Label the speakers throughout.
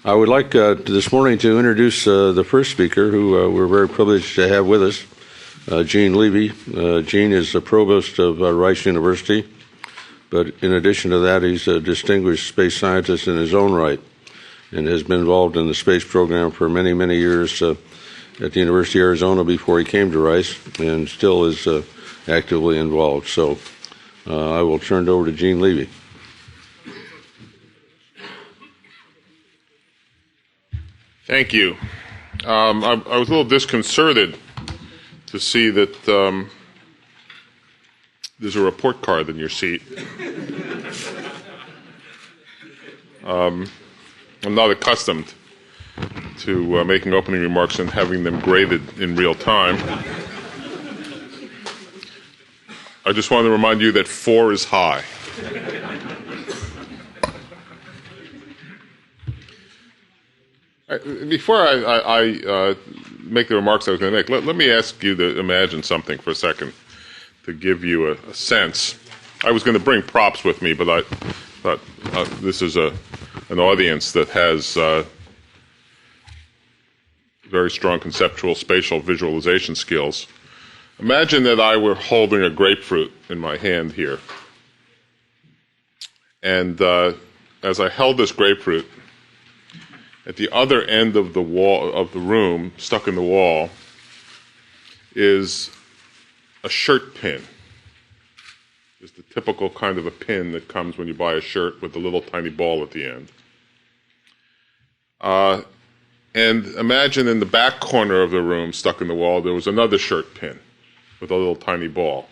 Speaker 1: I would like this morning to introduce the first speaker, who we're very privileged to have with us, Gene Levy. Gene is the provost of Rice University, but in addition to that, he's a distinguished space scientist in his own right and has been involved in the space program for many, many years at the University of Arizona before he came to Rice, and still is actively involved. So I will turn it over to Gene Levy.
Speaker 2: Thank you. I was a little disconcerted to see that there's a report card in your seat. I'm not accustomed to making opening remarks and having them graded in real time. I just want to remind you that 4 is high. Before I make the remarks I was going to make, let me ask you to imagine something for a second to give you a sense. I was going to bring props with me, but I thought this is an audience that has very strong conceptual spatial visualization skills. Imagine that I were holding a grapefruit in my hand here. And as I held this grapefruit, at the other end of the wall of the room, stuck in the wall, is a shirt pin. It's the typical kind of a pin that comes when you buy a shirt with a little tiny ball at the end. And imagine in the back corner of the room, stuck in the wall, there was another shirt pin with a little tiny ball.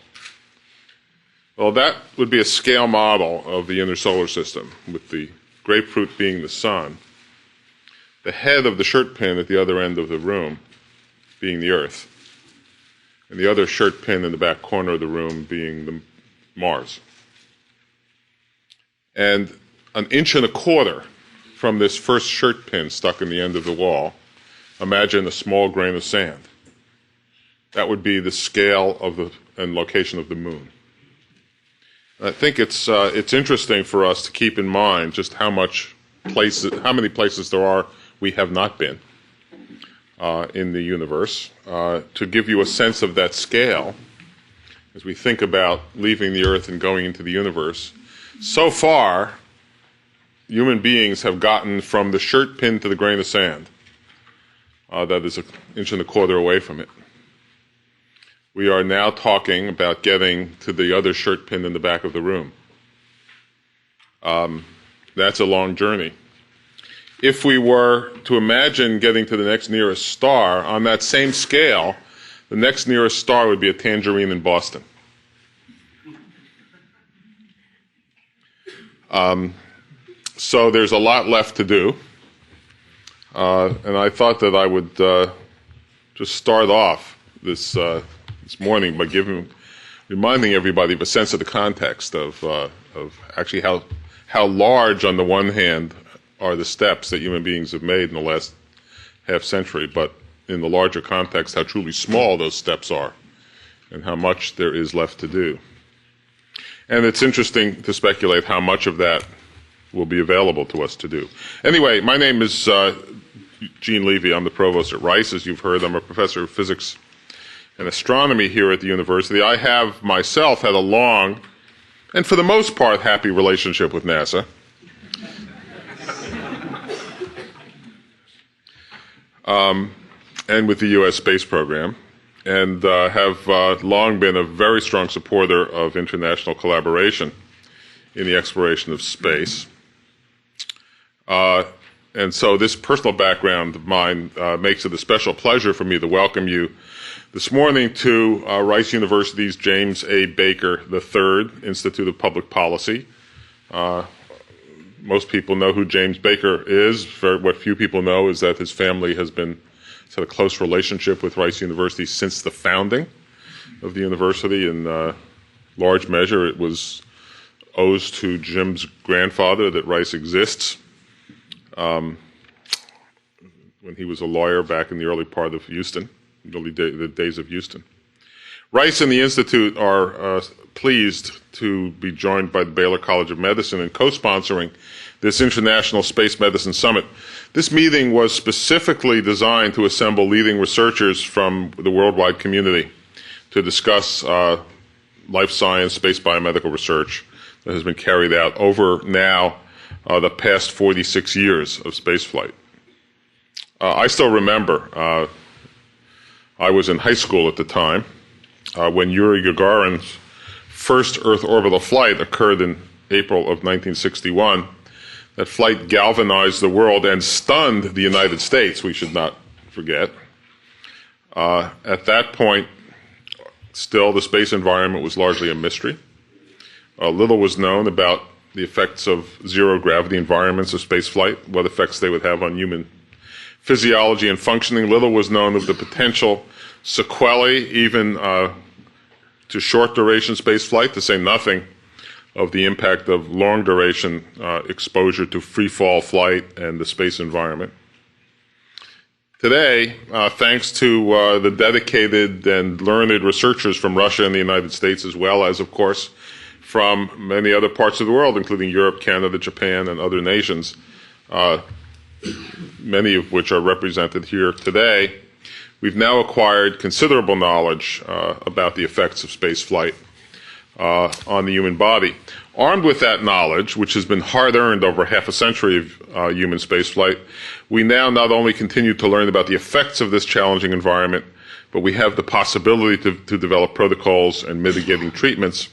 Speaker 2: Well, that would be a scale model of the inner solar system, with the grapefruit being the sun, the head of the shirt pin at the other end of the room being the Earth, and the other shirt pin in the back corner of the room being the Mars. And 1.25 inches from this first shirt pin stuck in the end of the wall, imagine a small grain of sand. That would be the scale of and location of the moon. I think it's interesting for us to keep in mind just how many places there are we have not been in the universe, to give you a sense of that scale as we think about leaving the Earth and going into the universe. So far, human beings have gotten from the shirt pin to the grain of sand. That is 1.25 inches away from it. We are now talking about getting to the other shirt pin in the back of the room. That's a long journey. If we were to imagine getting to the next nearest star, on that same scale, the next nearest star would be a tangerine in Boston. So there's a lot left to do. And I thought that I would just start off this morning by reminding everybody of a sense of the context of actually how large, on the one hand, are the steps that human beings have made in the last half century, but in the larger context, how truly small those steps are and how much there is left to do. And it's interesting to speculate how much of that will be available to us to do. Anyway, my name is Gene Levy. I'm the provost at Rice, as you've heard. I'm a professor of physics and astronomy here at the university. I have myself had a long, and for the most part, happy relationship with NASA. And with the U.S. space program, and have long been a very strong supporter of international collaboration in the exploration of space. And so this personal background of mine makes it a special pleasure for me to welcome you this morning to Rice University's James A. Baker III Institute of Public Policy. Most people know who James Baker is. What few people know is that his family has had a close relationship with Rice University since the founding of the university. In large measure, it owes to Jim's grandfather that Rice exists. When he was a lawyer back in the early part of Houston, the days of Houston. Rice and the Institute are pleased to be joined by the Baylor College of Medicine in co-sponsoring this International Space Medicine Summit. This meeting was specifically designed to assemble leading researchers from the worldwide community to discuss life science, space biomedical research that has been carried out over now the past 46 years of spaceflight. I still remember, I was in high school at the time, when Yuri Gagarin's first Earth orbital flight occurred in April of 1961. That flight galvanized the world and stunned the United States, we should not forget. At that point, still, the space environment was largely a mystery. Little was known about the effects of zero-gravity environments of spaceflight, what effects they would have on human physiology and functioning. Little was known of the potential sequelae, even to short-duration spaceflight, to say nothing of the impact of long-duration exposure to free-fall flight and the space environment. Today, thanks to the dedicated and learned researchers from Russia and the United States, as well as, of course, from many other parts of the world, including Europe, Canada, Japan, and other nations, many of which are represented here today, we've now acquired considerable knowledge about the effects of spaceflight on the human body. Armed with that knowledge, which has been hard-earned over half a century of human spaceflight, we now not only continue to learn about the effects of this challenging environment, but we have the possibility to develop protocols and mitigating treatments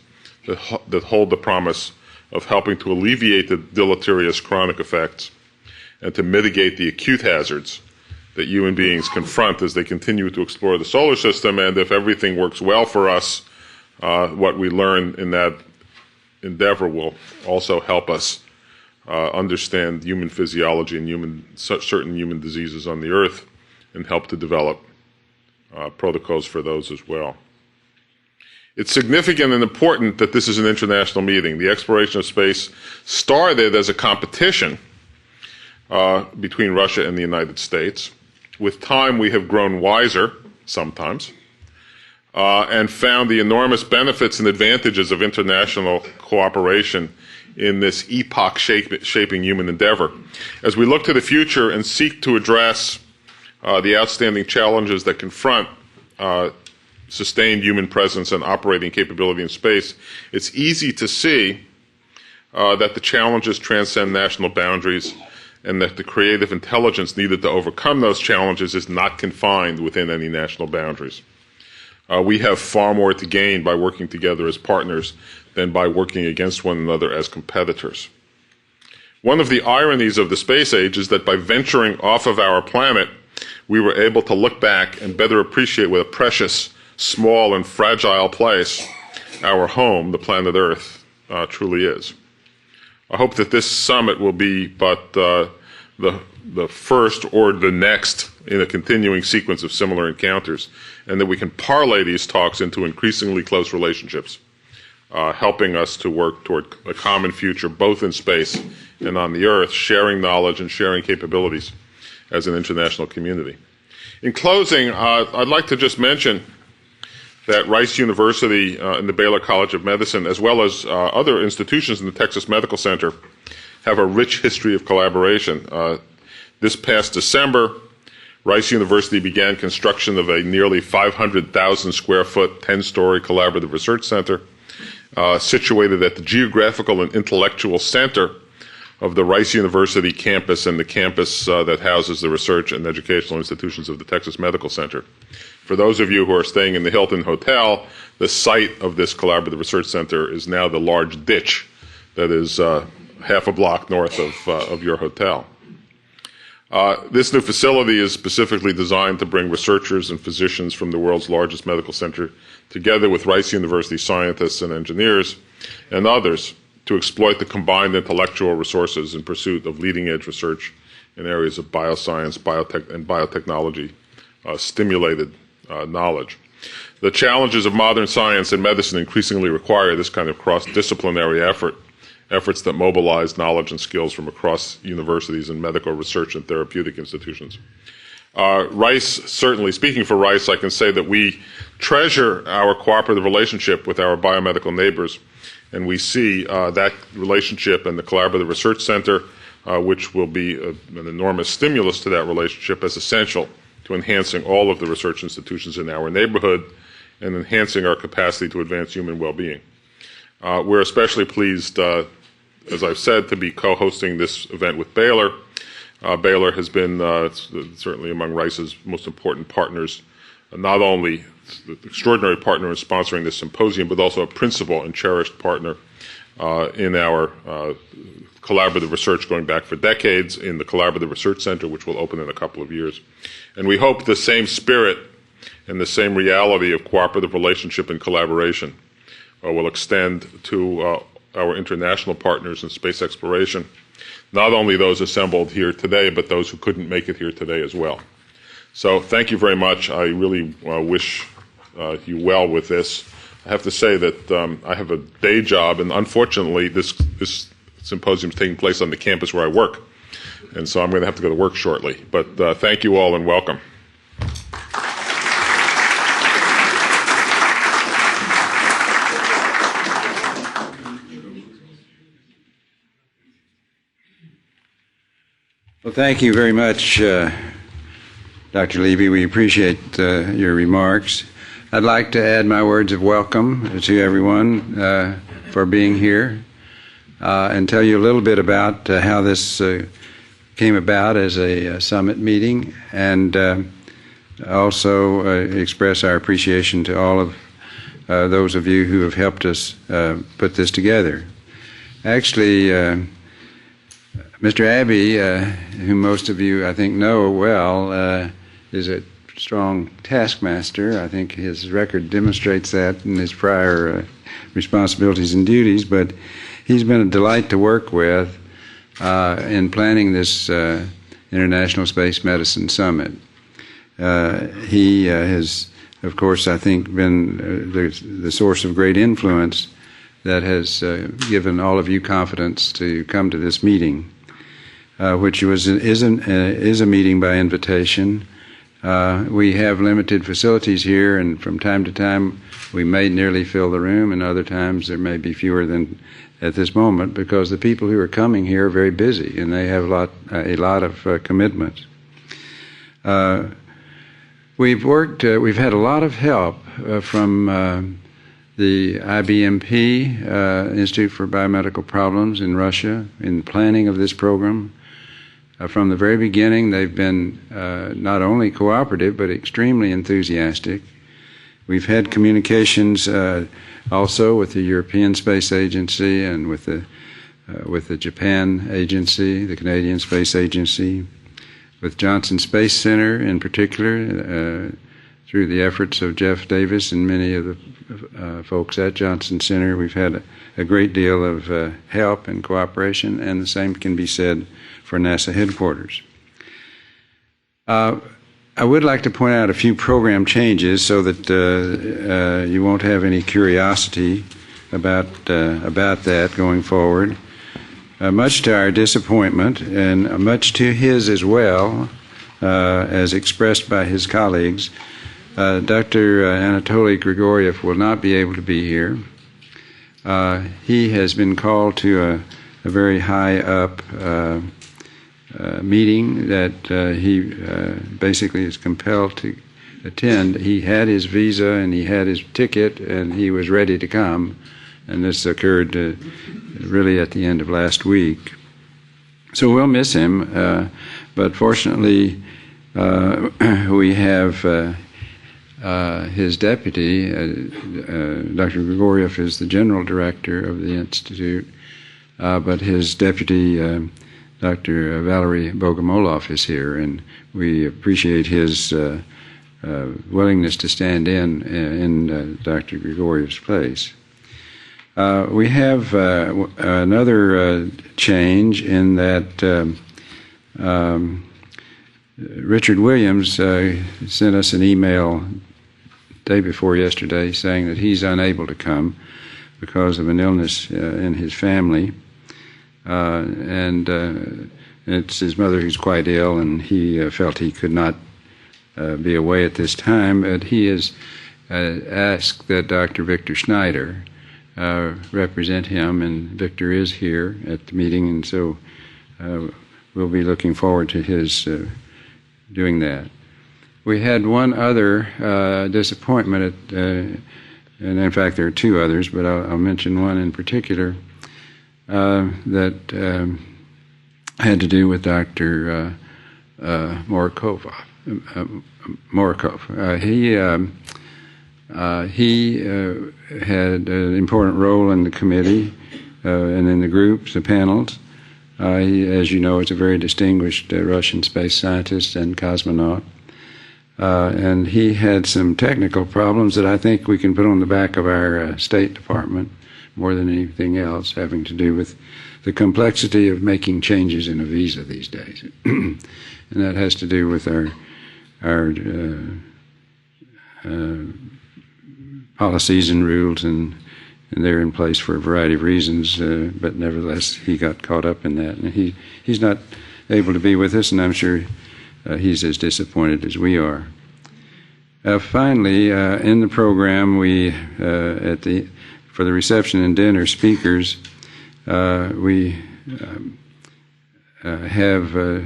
Speaker 2: that hold the promise of helping to alleviate the deleterious chronic effects and to mitigate the acute hazards that human beings confront as they continue to explore the solar system. And if everything works well for us, what we learn in that endeavor will also help us understand human physiology and certain human diseases on the Earth and help to develop protocols for those as well. It's significant and important that this is an international meeting. The exploration of space started as a competition between Russia and the United States. With time, we have grown wiser, sometimes, and found the enormous benefits and advantages of international cooperation in this epoch-shaping human endeavor. As we look to the future and seek to address the outstanding challenges that confront sustained human presence and operating capability in space, it's easy to see that the challenges transcend national boundaries and that the creative intelligence needed to overcome those challenges is not confined within any national boundaries. We have far more to gain by working together as partners than by working against one another as competitors. One of the ironies of the space age is that by venturing off of our planet, we were able to look back and better appreciate what a precious, small, and fragile place our home, the planet Earth, truly is. I hope that this summit will be but the first or the next in a continuing sequence of similar encounters, and that we can parlay these talks into increasingly close relationships, helping us to work toward a common future both in space and on the Earth, sharing knowledge and sharing capabilities as an international community. In closing, I'd like to just mention that Rice University and the Baylor College of Medicine, as well as other institutions in the Texas Medical Center, have a rich history of collaboration. This past December, Rice University began construction of a nearly 500,000 square foot, 10-story collaborative research center situated at the geographical and intellectual center of the Rice University campus and the campus that houses the research and educational institutions of the Texas Medical Center. For those of you who are staying in the Hilton Hotel, the site of this collaborative research center is now the large ditch that is half a block north of your hotel. This new facility is specifically designed to bring researchers and physicians from the world's largest medical center together with Rice University scientists and engineers and others to exploit the combined intellectual resources in pursuit of leading-edge research in areas of bioscience, biotech, and biotechnology, stimulated knowledge. The challenges of modern science and medicine increasingly require this kind of cross-disciplinary efforts that mobilize knowledge and skills from across universities and medical research and therapeutic institutions. Rice, certainly speaking for Rice, I can say that we treasure our cooperative relationship with our biomedical neighbors, and we see that relationship and the Collaborative Research Center which will be an enormous stimulus to that relationship as essential to enhancing all of the research institutions in our neighborhood and enhancing our capacity to advance human well-being. We're especially pleased, as I've said, to be co-hosting this event with Baylor. Baylor has been certainly among Rice's most important partners, not only the extraordinary partner in sponsoring this symposium, but also a principal and cherished partner in our collaborative research going back for decades in the Collaborative Research Center, which will open in a couple of years. And we hope the same spirit and the same reality of cooperative relationship and collaboration will extend to our international partners in space exploration, not only those assembled here today, but those who couldn't make it here today as well. So thank you very much. I really wish you well with this. I have to say that I have a day job, and unfortunately this symposium is taking place on the campus where I work, and so I'm going to have to go to work shortly. But thank you all and welcome.
Speaker 3: Well, thank you very much, Dr. Levy. We appreciate your remarks. I'd like to add my words of welcome to everyone for being here and tell you a little bit about how this came about as a summit meeting, and also express our appreciation to all of those of you who have helped us put this together. Actually, Mr. Abbey, whom most of you, I think, know well, is a strong taskmaster. I think his record demonstrates that in his prior responsibilities and duties, but he's been a delight to work with in planning this International Space Medicine Summit. He has, of course, I think, been the source of great influence that has given all of you confidence to come to this meeting, which is a meeting by invitation. We have limited facilities here, and from time to time we may nearly fill the room, and other times there may be fewer than at this moment, because the people who are coming here are very busy and they have a lot of commitments. We've had a lot of help from the IBMP, Institute for Biomedical Problems in Russia, in planning of this program. From the very beginning, they've been not only cooperative, but extremely enthusiastic. We've had communications also with the European Space Agency and with the Japan Agency, the Canadian Space Agency, with Johnson Space Center in particular, through the efforts of Jeff Davis and many of the folks at Johnson Center. We've had a great deal of help and cooperation, and the same can be said for NASA headquarters. I would like to point out a few program changes so that you won't have any curiosity about that going forward. Much to our disappointment, and much to his as well, as expressed by his colleagues, Dr. Anatoly Grigoriev will not be able to be here. He has been called to a very high up meeting that he basically is compelled to attend. He had his visa and he had his ticket and he was ready to come, and this occurred really at the end of last week. So we'll miss him, but fortunately we have his deputy. Dr. Grigoriev is the general director of the Institute, but his deputy, Dr. Valery Bogomolov, is here, and we appreciate his willingness to stand in Dr. Grigoriev's place. We have another change in that Richard Williams sent us an email day before yesterday saying that he's unable to come because of an illness in his family. And it's his mother who's quite ill, and he felt he could not be away at this time. But he has asked that Dr. Victor Schneider represent him, and Victor is here at the meeting, and so we'll be looking forward to his doing that. We had one other disappointment, and in fact there are two others, but I'll mention one in particular that had to do with Dr. Morikov. He had an important role in the committee and in the groups, the panels. He, as you know, is a very distinguished Russian space scientist and cosmonaut. And he had some technical problems that I think we can put on the back of our State Department more than anything else, having to do with the complexity of making changes in a visa these days. And that has to do with our policies and rules, and they're in place for a variety of reasons, but nevertheless he got caught up in that. And he's not able to be with us, and I'm sure he's as disappointed as we are. Finally, in the program, we for the reception and dinner speakers, we have the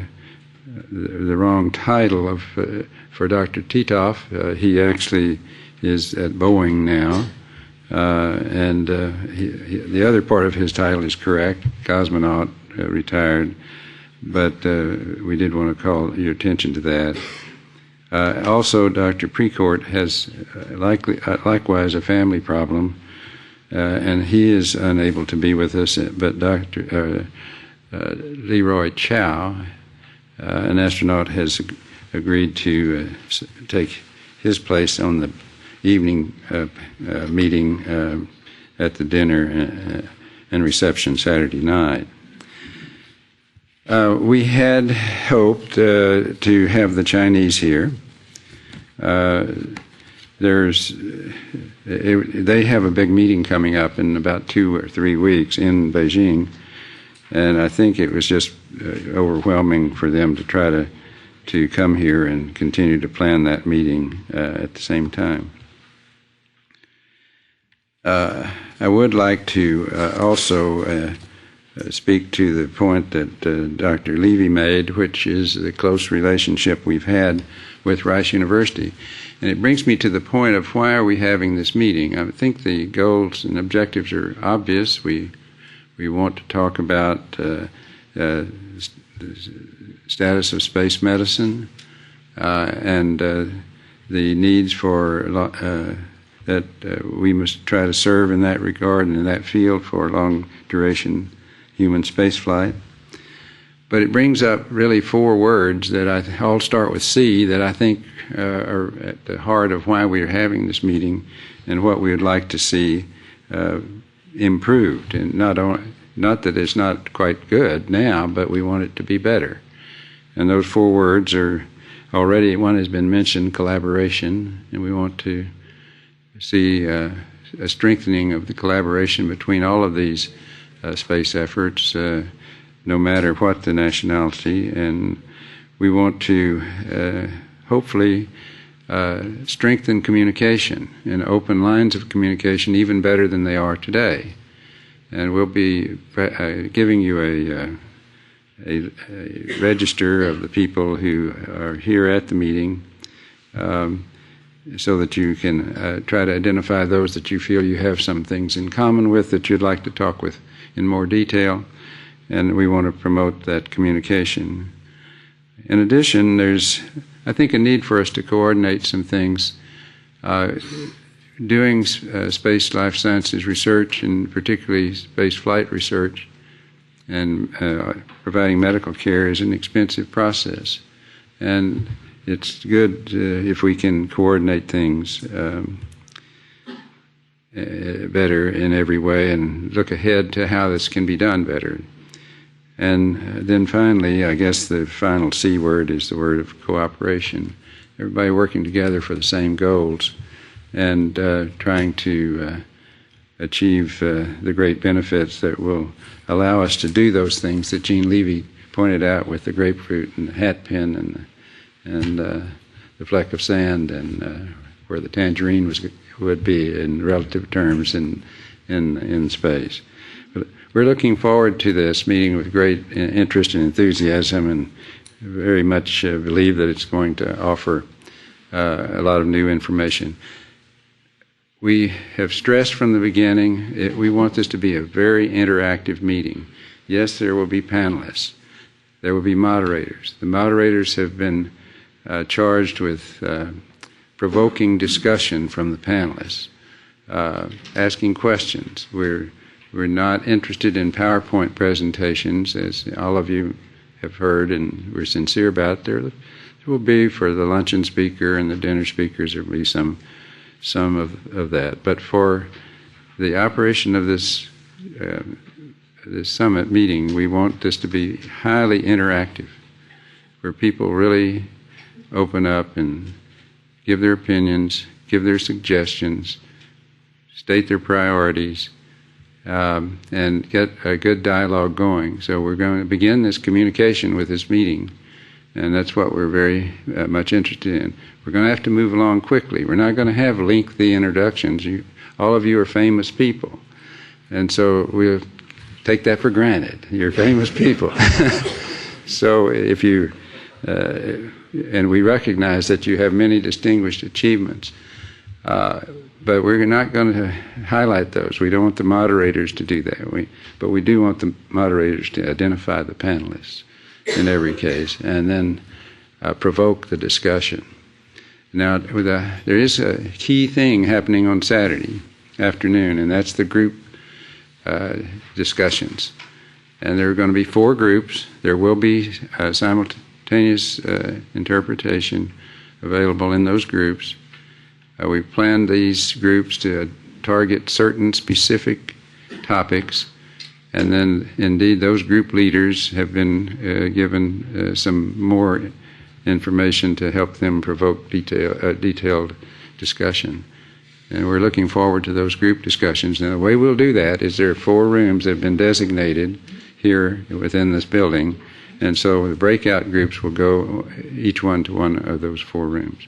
Speaker 3: wrong title for Dr. Titov. He actually is at Boeing now, and the other part of his title is correct, cosmonaut, retired, but we did want to call your attention to that. Also, Dr. Precourt has likewise a family problem, and he is unable to be with us, but Dr. Leroy Chow, an astronaut, has agreed to take his place on the evening meeting at the dinner and reception Saturday night. We had hoped to have the Chinese here. They have a big meeting coming up in about 2 or 3 weeks in Beijing, and I think it was just overwhelming for them to try to come here and continue to plan that meeting at the same time. I would like to also speak to the point that Dr. Levy made, which is the close relationship we've had with Rice University. And it brings me to the point of why are we having this meeting. I think the goals and objectives are obvious. We want to talk about the status of space medicine and the needs for that we must try to serve in that regard and in that field for long-duration human spaceflight. But it brings up really 4 words that all start with C that I think are at the heart of why we are having this meeting and what we would like to see improved. And not that it's not quite good now, but we want it to be better. And those 4 words are already, one has been mentioned, collaboration, and we want to see a strengthening of the collaboration between all of these space efforts, no matter what the nationality, and we want to hopefully strengthen communication and open lines of communication even better than they are today. And we'll be giving you a register of the people who are here at the meeting, so that you can try to identify those that you feel you have some things in common with that you'd like to talk with in more detail, and we want to promote that communication. In addition, there's, I think, a need for us to coordinate some things. Doing space life sciences research, and particularly space flight research, and providing medical care is an expensive process. And it's good if we can coordinate things better in every way and look ahead to how this can be done better. And then finally, I guess the final C word is the word of cooperation. Everybody working together for the same goals and trying to achieve the great benefits that will allow us to do those things that Jean Levy pointed out with the grapefruit and the hat pin and the fleck of sand and where the tangerine would be in relative terms in space. But we're looking forward to this meeting with great interest and enthusiasm, and very much believe that it's going to offer a lot of new information. We have stressed from the beginning, we want this to be a very interactive meeting. Yes, there will be panelists. There will be moderators. The moderators have been charged with provoking discussion from the panelists, asking questions. We're not interested in PowerPoint presentations, as all of you have heard, and we're sincere about it. There will be, for the luncheon speaker and the dinner speakers, there will be some of that. But for the operation of this summit meeting, we want this to be highly interactive, where people really open up and give their opinions, give their suggestions, state their priorities, and get a good dialogue going. So we're going to begin this communication with this meeting, and that's what we're very much interested in. We're going to have to move along quickly. We're not going to have lengthy introductions. All of you are famous people, and so we'll take that for granted. You're famous people. So if you, and we recognize that you have many distinguished achievements, but we're not going to highlight those. We don't want the moderators to do that. But we do want the moderators to identify the panelists in every case, and then provoke the discussion. Now, there is a key thing happening on Saturday afternoon, and that's the group discussions. And there are going to be 4 groups. There will be simultaneous interpretation available in those groups. We've planned these groups to target certain specific topics, and then indeed those group leaders have been given some more information to help them provoke detailed discussion. And we're looking forward to those group discussions. Now, the way we'll do that is there are 4 rooms that have been designated here within this building, and so the breakout groups will go each one to one of those 4 rooms.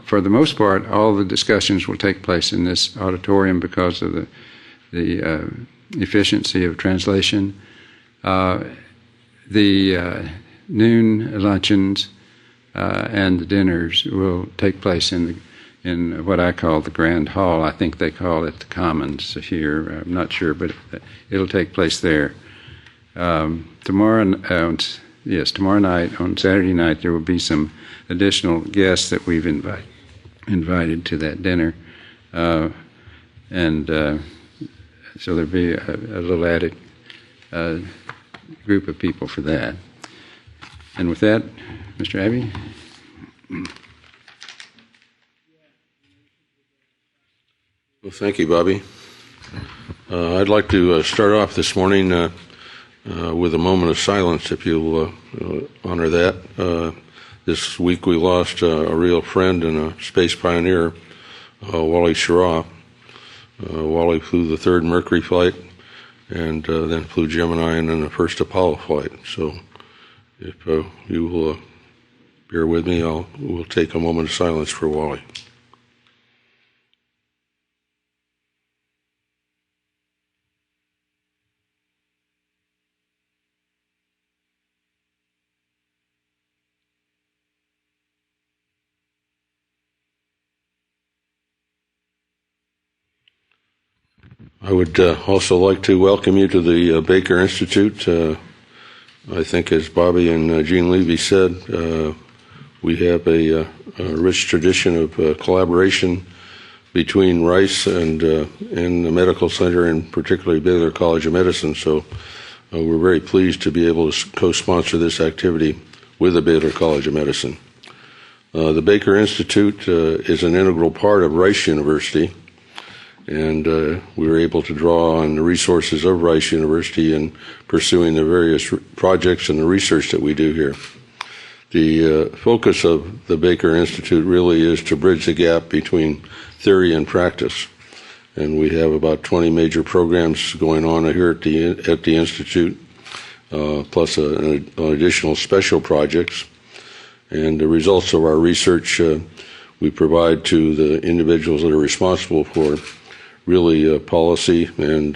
Speaker 3: For the most part, all the discussions will take place in this auditorium because of the efficiency of translation. The noon luncheons and the dinners will take place in what I call the Grand Hall. I think they call it the Commons here. I'm not sure, but it'll take place there. Tomorrow night, on Saturday night, there will be some additional guests that we've invited to that dinner, and so there'll be a little added group of people for that. And with that, Mr. Abbey.
Speaker 1: Well, thank you, Bobby. I'd like to start off this morning with a moment of silence, if you'll honor that. This week we lost a real friend and a space pioneer, Wally Schirra. Wally flew the 3rd Mercury flight and then flew Gemini and then the first Apollo flight. So if you will bear with me, we'll take a moment of silence for Wally. I would also like to welcome you to the Baker Institute. I think, as Bobby and Gene Levy said, we have a rich tradition of collaboration between Rice and the Medical Center, and particularly Baylor College of Medicine. So we're very pleased to be able to co-sponsor this activity with the Baylor College of Medicine. The Baker Institute is an integral part of Rice University, and we were able to draw on the resources of Rice University in pursuing the various projects and the research that we do here. The focus of the Baker Institute really is to bridge the gap between theory and practice, and we have about 20 major programs going on here at the Institute, plus an additional special projects. And the results of our research we provide to the individuals that are responsible for really policy and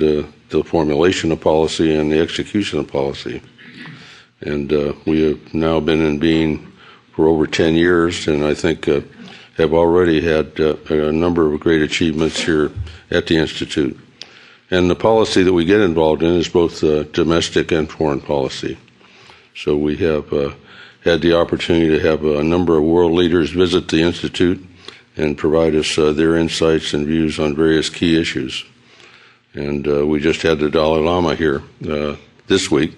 Speaker 1: the formulation of policy and the execution of policy. And we have now been in being for over 10 years, and I think have already had a number of great achievements here at the Institute. And the policy that we get involved in is both domestic and foreign policy. So we have had the opportunity to have a number of world leaders visit the Institute and provide us their insights and views on various key issues. And we just had the Dalai Lama here this week.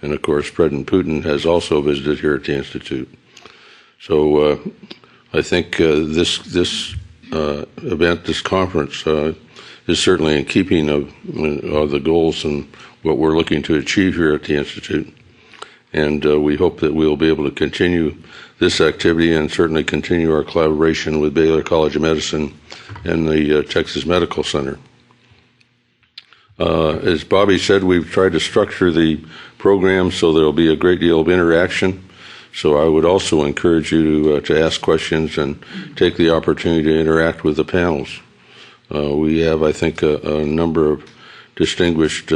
Speaker 1: And of course, President Putin has also visited here at the Institute. So I think this event, this conference, is certainly in keeping of the goals and what we're looking to achieve here at the Institute. And we hope that we'll be able to continue this activity and certainly continue our collaboration with Baylor College of Medicine and the Texas Medical Center. As Bobby said, we've tried to structure the program so there'll be a great deal of interaction. So I would also encourage you to ask questions and take the opportunity to interact with the panels. We have, I think, a number of distinguished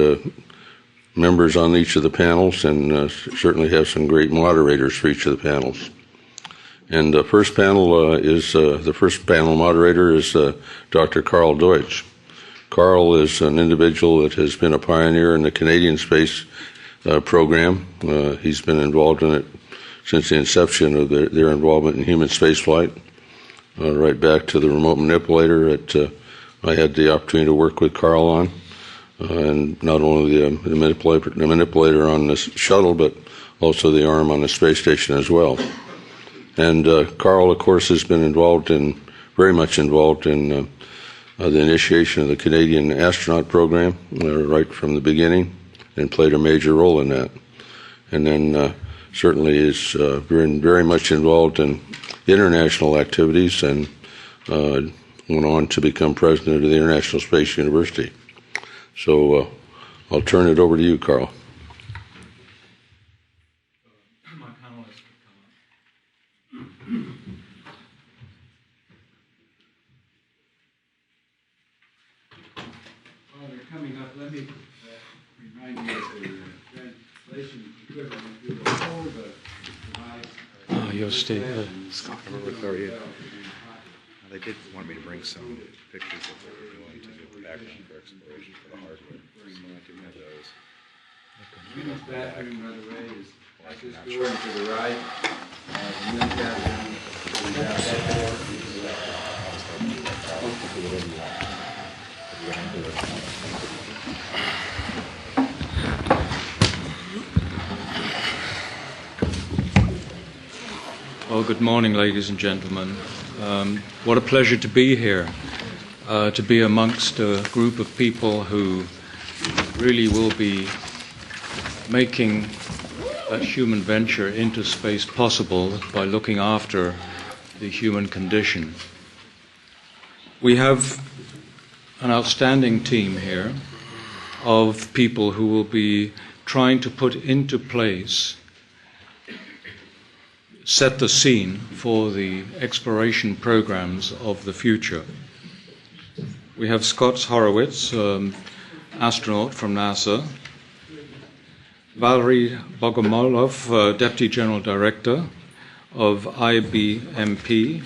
Speaker 1: members on each of the panels, and certainly have some great moderators for each of the panels. And the first panel moderator is Dr. Carl Deutsch. Carl is an individual that has been a pioneer in the Canadian space program. He's been involved in it since the inception of their involvement in human spaceflight, right back to the remote manipulator that I had the opportunity to work with Carl on, and not only the manipulator on the shuttle, but also the arm on the space station as well. And Carl, of course, has been very much involved in the initiation of the Canadian astronaut program right from the beginning, and played a major role in that. And then certainly is very much involved in international activities, and went on to become president of the International Space University. So I'll turn it over to you, Carl.
Speaker 4: My panelists could come up. While they're coming up, let me remind you of the translation equivalent. You will hold the device.
Speaker 5: You'll stay, Scott, where are you? They did want me to bring some pictures of what we're doing to do the background for exploration for the hardware. So I can have those.
Speaker 3: The men's bathroom, by the way, is like this door and to the right. The men's bathroom is out that door.
Speaker 4: Well, good morning, ladies and gentlemen. What a pleasure to be here, to be amongst a group of people who really will be making that human venture into space possible by looking after the human condition. We have an outstanding team here of people who will be trying to put into place, set the scene for the exploration programs of the future. We have Scott Horowitz, astronaut from NASA, Valery Bogomolov, Deputy General Director of IBMP,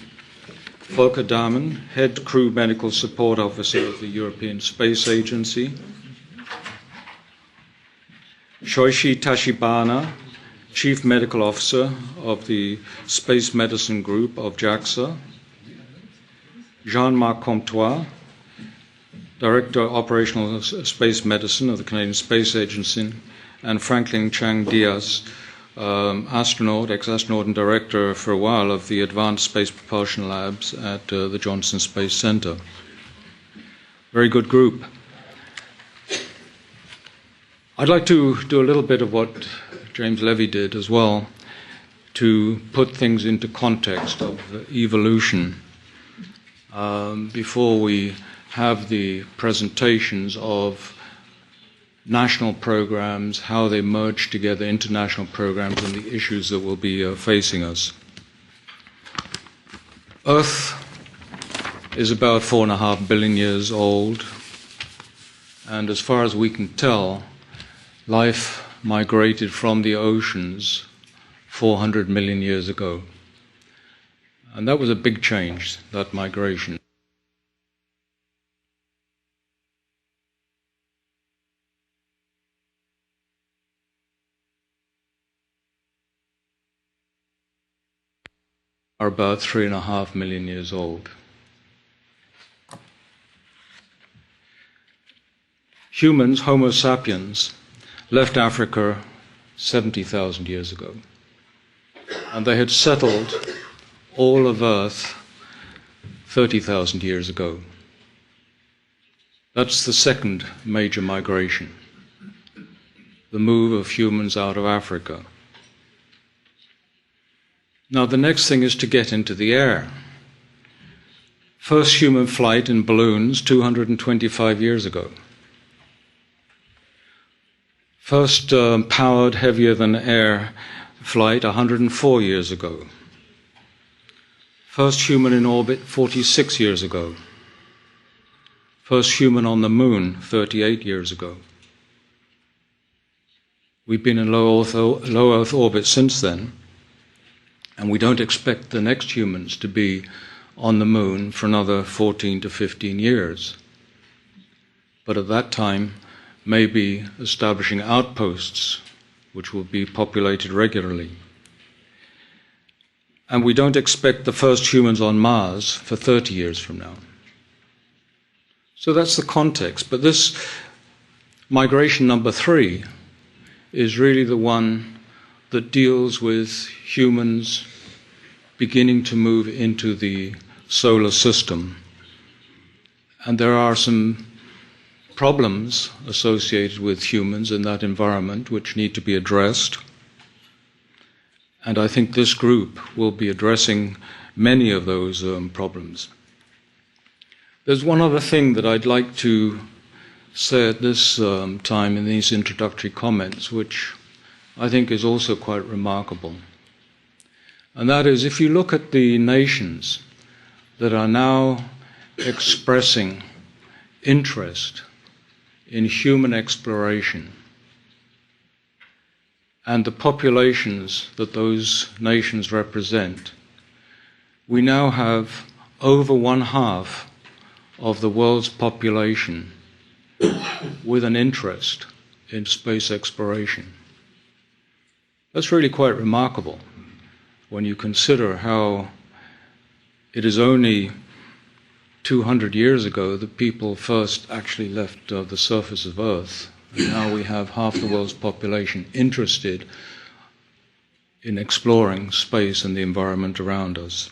Speaker 4: Volker Dahmen, Head Crew Medical Support Officer of the European Space Agency, Shoichi Tachibana, Chief Medical Officer of the Space Medicine Group of JAXA, Jean-Marc Comtois, Director of Operational Space Medicine of the Canadian Space Agency, and Franklin Chang Diaz, astronaut, ex-astronaut and director for a while of the Advanced Space Propulsion Labs at the Johnson Space Center. Very good group. I'd like to do a little bit of what James Levy did as well, to put things into context of evolution before we have the presentations of national programs, how they merge together, international programs, and the issues that will be facing us. Earth is about 4.5 billion years old. And as far as we can tell, life migrated from the oceans 400 million years ago. And that was a big change, that migration. Are about 3.5 million years old. Humans, Homo sapiens, left Africa 70,000 years ago. And they had settled all of Earth 30,000 years ago. That's the second major migration, the move of humans out of Africa. Now, the next thing is to get into the air. First human flight in balloons 225 years ago. First powered heavier-than-air flight 104 years ago. First human in orbit 46 years ago. First human on the moon 38 years ago. We've been in low Earth orbit since then, and we don't expect the next humans to be on the moon for another 14 to 15 years. But at that time, maybe establishing outposts which will be populated regularly. And we don't expect the first humans on Mars for 30 years from now. So that's the context. But this migration number 3 is really the one that deals with humans beginning to move into the solar system. And there are some problems associated with humans in that environment which need to be addressed. And I think this group will be addressing many of those problems. There's one other thing that I'd like to say at this time in these introductory comments, which I think is also quite remarkable. And that is, if you look at the nations that are now expressing interest in human exploration, and the populations that those nations represent, we now have over 1/2 of the world's population with an interest in space exploration. That's really quite remarkable when you consider how it is only 200 years ago that people first actually left the surface of Earth. And now we have half the world's population interested in exploring space and the environment around us.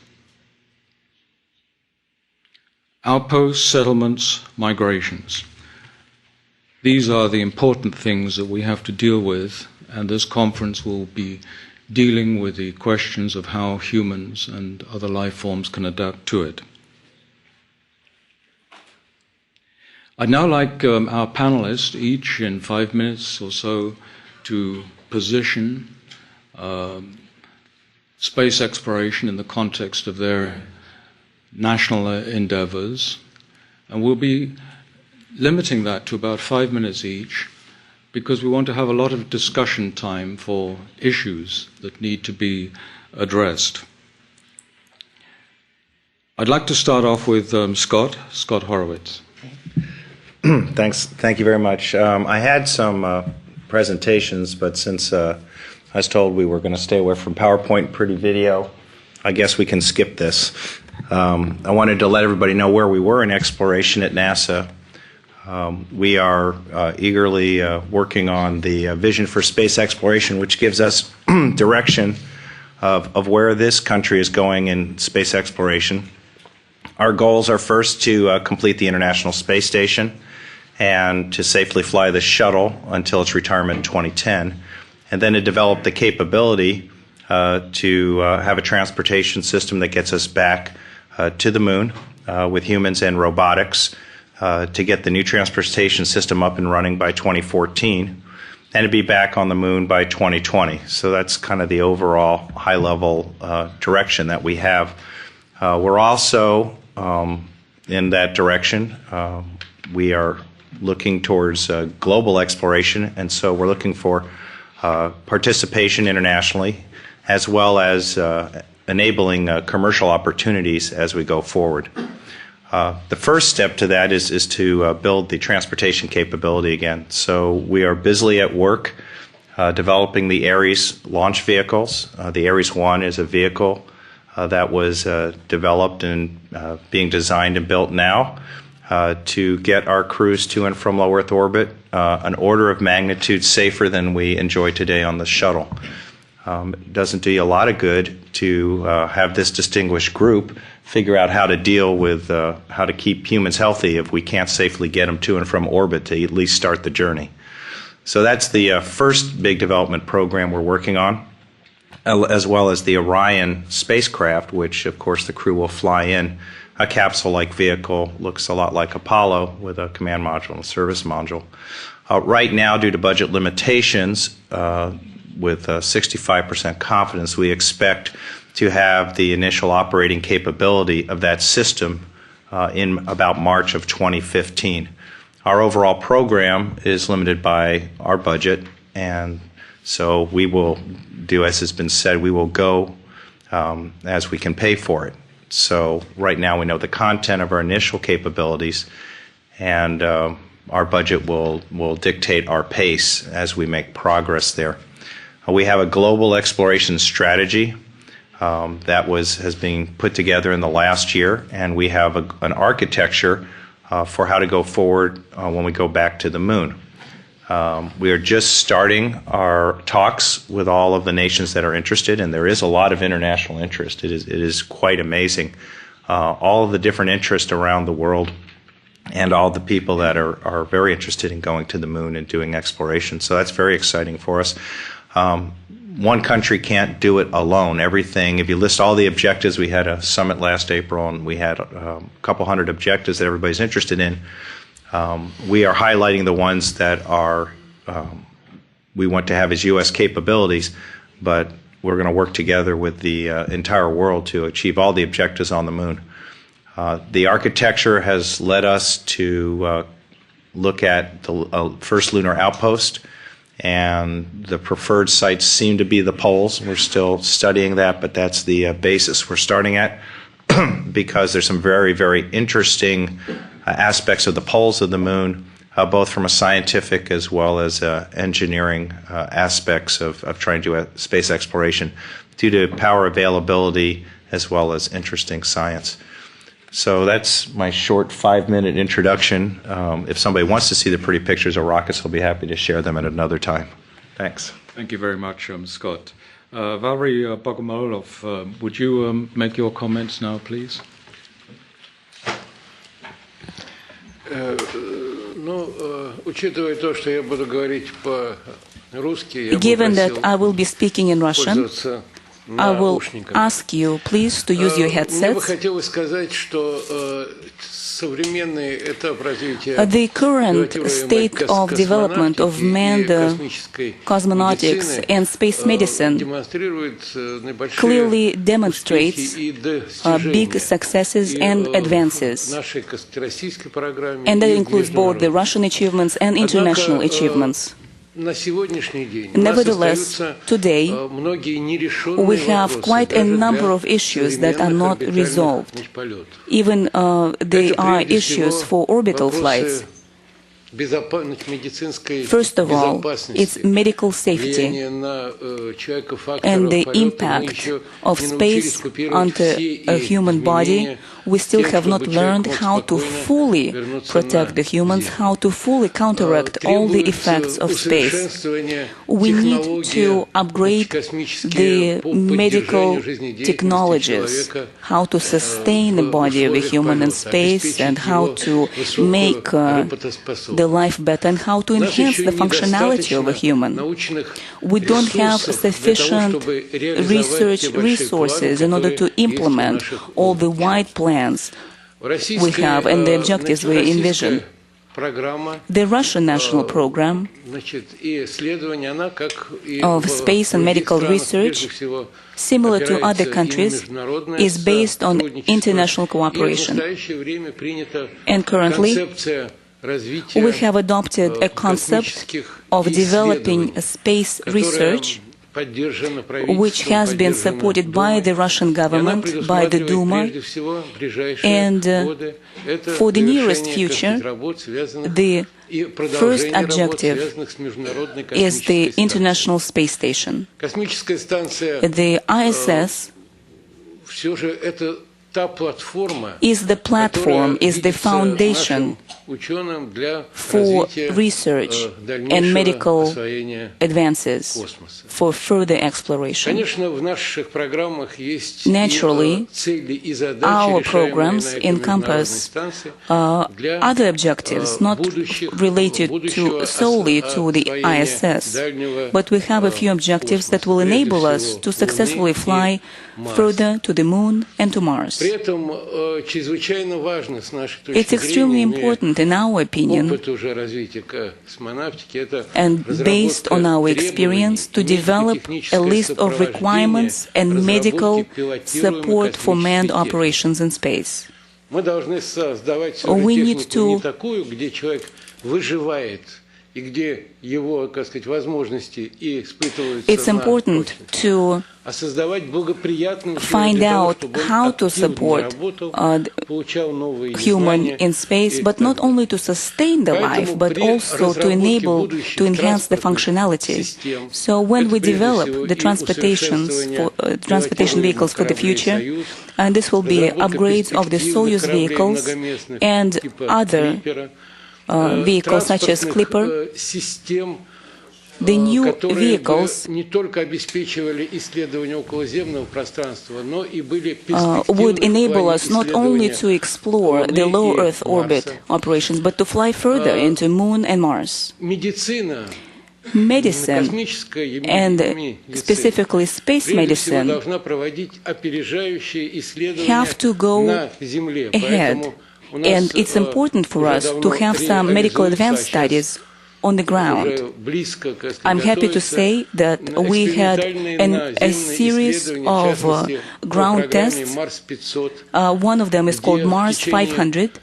Speaker 4: Outposts, settlements, migrations. These are the important things that we have to deal with, and this conference will be dealing with the questions of how humans and other life forms can adapt to it. I'd now like our panelists, each in 5 minutes or so, to position space exploration in the context of their national endeavors. And we'll be limiting that to about 5 minutes each, because we want to have a lot of discussion time for issues that need to be addressed. I'd like to start off with Scott Horowitz.
Speaker 5: Thank you very much. I had some presentations, but since I was told we were going to stay away from PowerPoint pretty video, I guess we can skip this. I wanted to let everybody know where we were in exploration at NASA. We are eagerly working on the vision for space exploration, which gives us direction of where this country is going in space exploration. Our goals are first to complete the International Space Station and to safely fly the shuttle until its retirement in 2010, and then to develop the capability to have a transportation system that gets us back to the moon with humans and robotics, to get the new transportation system up and running by 2014, and to be back on the moon by 2020. So that's kind of the overall high-level direction that we have. We're also in that direction. We are looking towards global exploration, and so we're looking for participation internationally, as well as enabling commercial opportunities as we go forward. The first step to that is to build the transportation capability again. So we are busily at work developing the Ares launch vehicles. The Ares 1 is a vehicle that was developed and being designed and built now to get our crews to and from low Earth orbit, an order of magnitude safer than we enjoy today on the shuttle. It doesn't do you a lot of good to have this distinguished group figure out how to deal with how to keep humans healthy if we can't safely get them to and from orbit to at least start the journey. So that's the first big development program we're working on, as well as the Orion spacecraft, which of course the crew will fly in. A capsule-like vehicle, looks a lot like Apollo with a command module and a service module. Right now, due to budget limitations, with 65% confidence, we expect to have the initial operating capability of that system in about March of 2015. Our overall program is limited by our budget, and so we will do, as has been said, we will go as we can pay for it. So right now we know the content of our initial capabilities, and our budget will dictate our pace as we make progress there. We have a global exploration strategy that has been put together in the last year, and we have an architecture for how to go forward when we go back to the moon. We are just starting our talks with all of the nations that are interested, and there is a lot of international interest. It is quite amazing. All of the different interest around the world and all the people that are very interested in going to the moon and doing exploration. So that's very exciting for us. One country can't do it alone. Everything, if you list all the objectives, we had a summit last April and we had a couple hundred objectives that everybody's interested in. We are highlighting the ones that we want to have as U.S. capabilities, but we're going to work together with the entire world to achieve all the objectives on the moon. The architecture has led us to look at the first lunar outpost, and the preferred sites seem to be the poles. We're still studying that, but that's the basis we're starting at because there's some very, very interesting aspects of the poles of the moon, both from a scientific as well as engineering aspects of trying to do space exploration due to power availability as well as interesting science. So that's my short 5-minute introduction. If somebody wants to see the pretty pictures of rockets, I'll be happy to share them at another time. Thanks.
Speaker 4: Thank you very much, Scott. Valery Bogomolov, would you make your comments now, please?
Speaker 6: Given that I will be speaking in Russian, I will ask you, please, to use your headsets. The current state of development of manned cosmonautics and space medicine clearly demonstrates big successes and advances. And that includes both the Russian achievements and international achievements. Nevertheless, today, we have quite a number of issues that are not resolved. Even they are issues for orbital flights. First of all, it's medical safety and the impact of space onto a human body. We still have not learned how to fully protect the humans, how to fully counteract all the effects of space. We need to upgrade the medical technologies, how to sustain the body of a human in space and how to make the life better and how to enhance the functionality of a human. We don't have sufficient research resources in order to implement all the wide plans we have and the objectives we envision. The Russian national program of space and medical research, similar to other countries, is based on international cooperation. And currently, we have adopted a concept of developing space research which has been supported by the Russian government, by the Duma, and for the nearest future, the first objective is the International Space Station. The ISS is the platform, is the foundation for research and medical advances for further exploration. Naturally, our programs encompass other objectives, not related solely to the ISS, but we have a few objectives that will enable us to successfully fly further to the Moon and to Mars. It's extremely important, in our opinion, and based on our experience, to develop a list of requirements and medical support for manned operations in space. We need to it's important to find out how to support human in space, but not only to sustain the life, but also to enhance the functionality. So when we develop the transportation vehicles for the future, and this will be upgrades of the Soyuz vehicles and other vehicles such as Clipper, the new vehicles would enable us not only to explore the low Earth orbit operations, but to fly further into Moon and Mars. Medicine, and specifically space medicine, have to go ahead. And it's important for us to have some medical advanced studies on the ground. I'm happy to say that we had a series of ground tests. One of them is called Mars 500,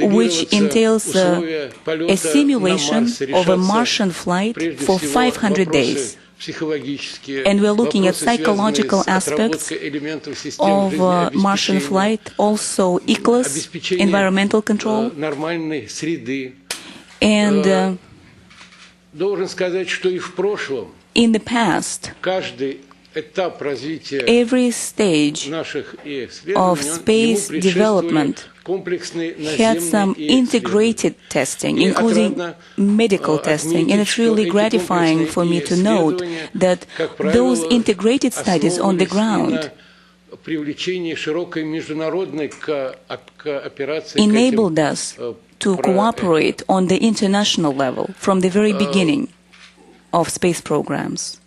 Speaker 6: which entails a simulation of a Martian flight for 500 days. And we're looking at psychological aspects of Martian flight, also ECLAS, environmental control. And in the past, every stage of space development had some integrated testing, including medical testing, and it's really gratifying for me to note that those integrated studies on the ground enabled us to cooperate on the international level from the very beginning of space programs.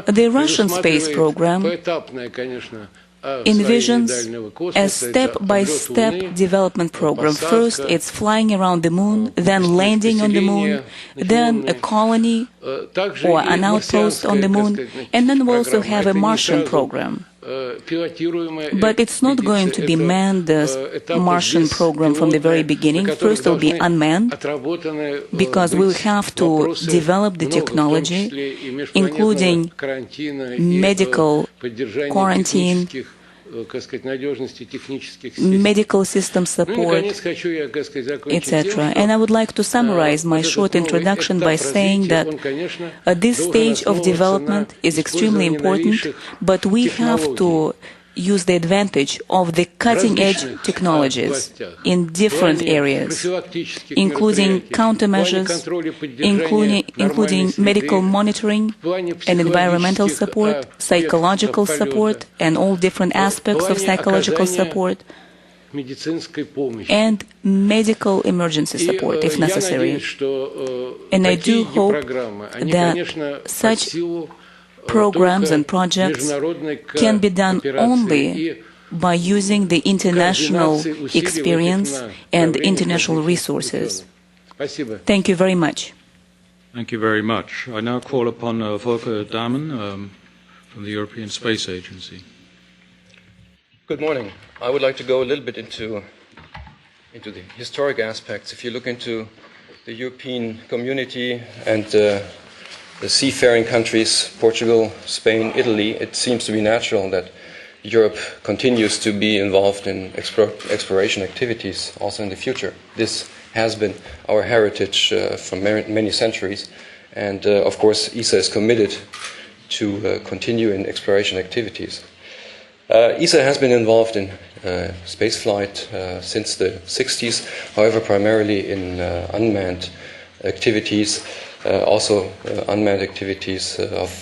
Speaker 6: The Russian space program envisions a step-by-step development program. First, it's flying around the Moon, then landing on the Moon, then a colony or an outpost on the Moon, and then we also have a Martian program. But it's not going to be manned Martian program from the very beginning. First, it will be unmanned, because we will have to develop the technology, including medical quarantine, medical system support, etc. And I would like to summarize my short introduction by saying that this stage of development is extremely important, but we have to use the advantage of the cutting-edge technologies in different areas, including countermeasures, including medical monitoring and environmental support, psychological support, and all different aspects of psychological support, and medical emergency support if necessary. And I do hope that such programs and projects can be done only by using the international experience and international resources. Thank you very much.
Speaker 4: Thank you very much. I now call upon Volker Dahmen from the European Space Agency.
Speaker 7: Good morning. I would like to go a little bit into the historic aspects. If you look into the European community and the seafaring countries, Portugal, Spain, Italy, it seems to be natural that Europe continues to be involved in exploration activities also in the future. This has been our heritage for many centuries, and of course ESA is committed to continue in exploration activities. ESA has been involved in spaceflight since the 60s, however primarily in unmanned activities, also unmanned activities of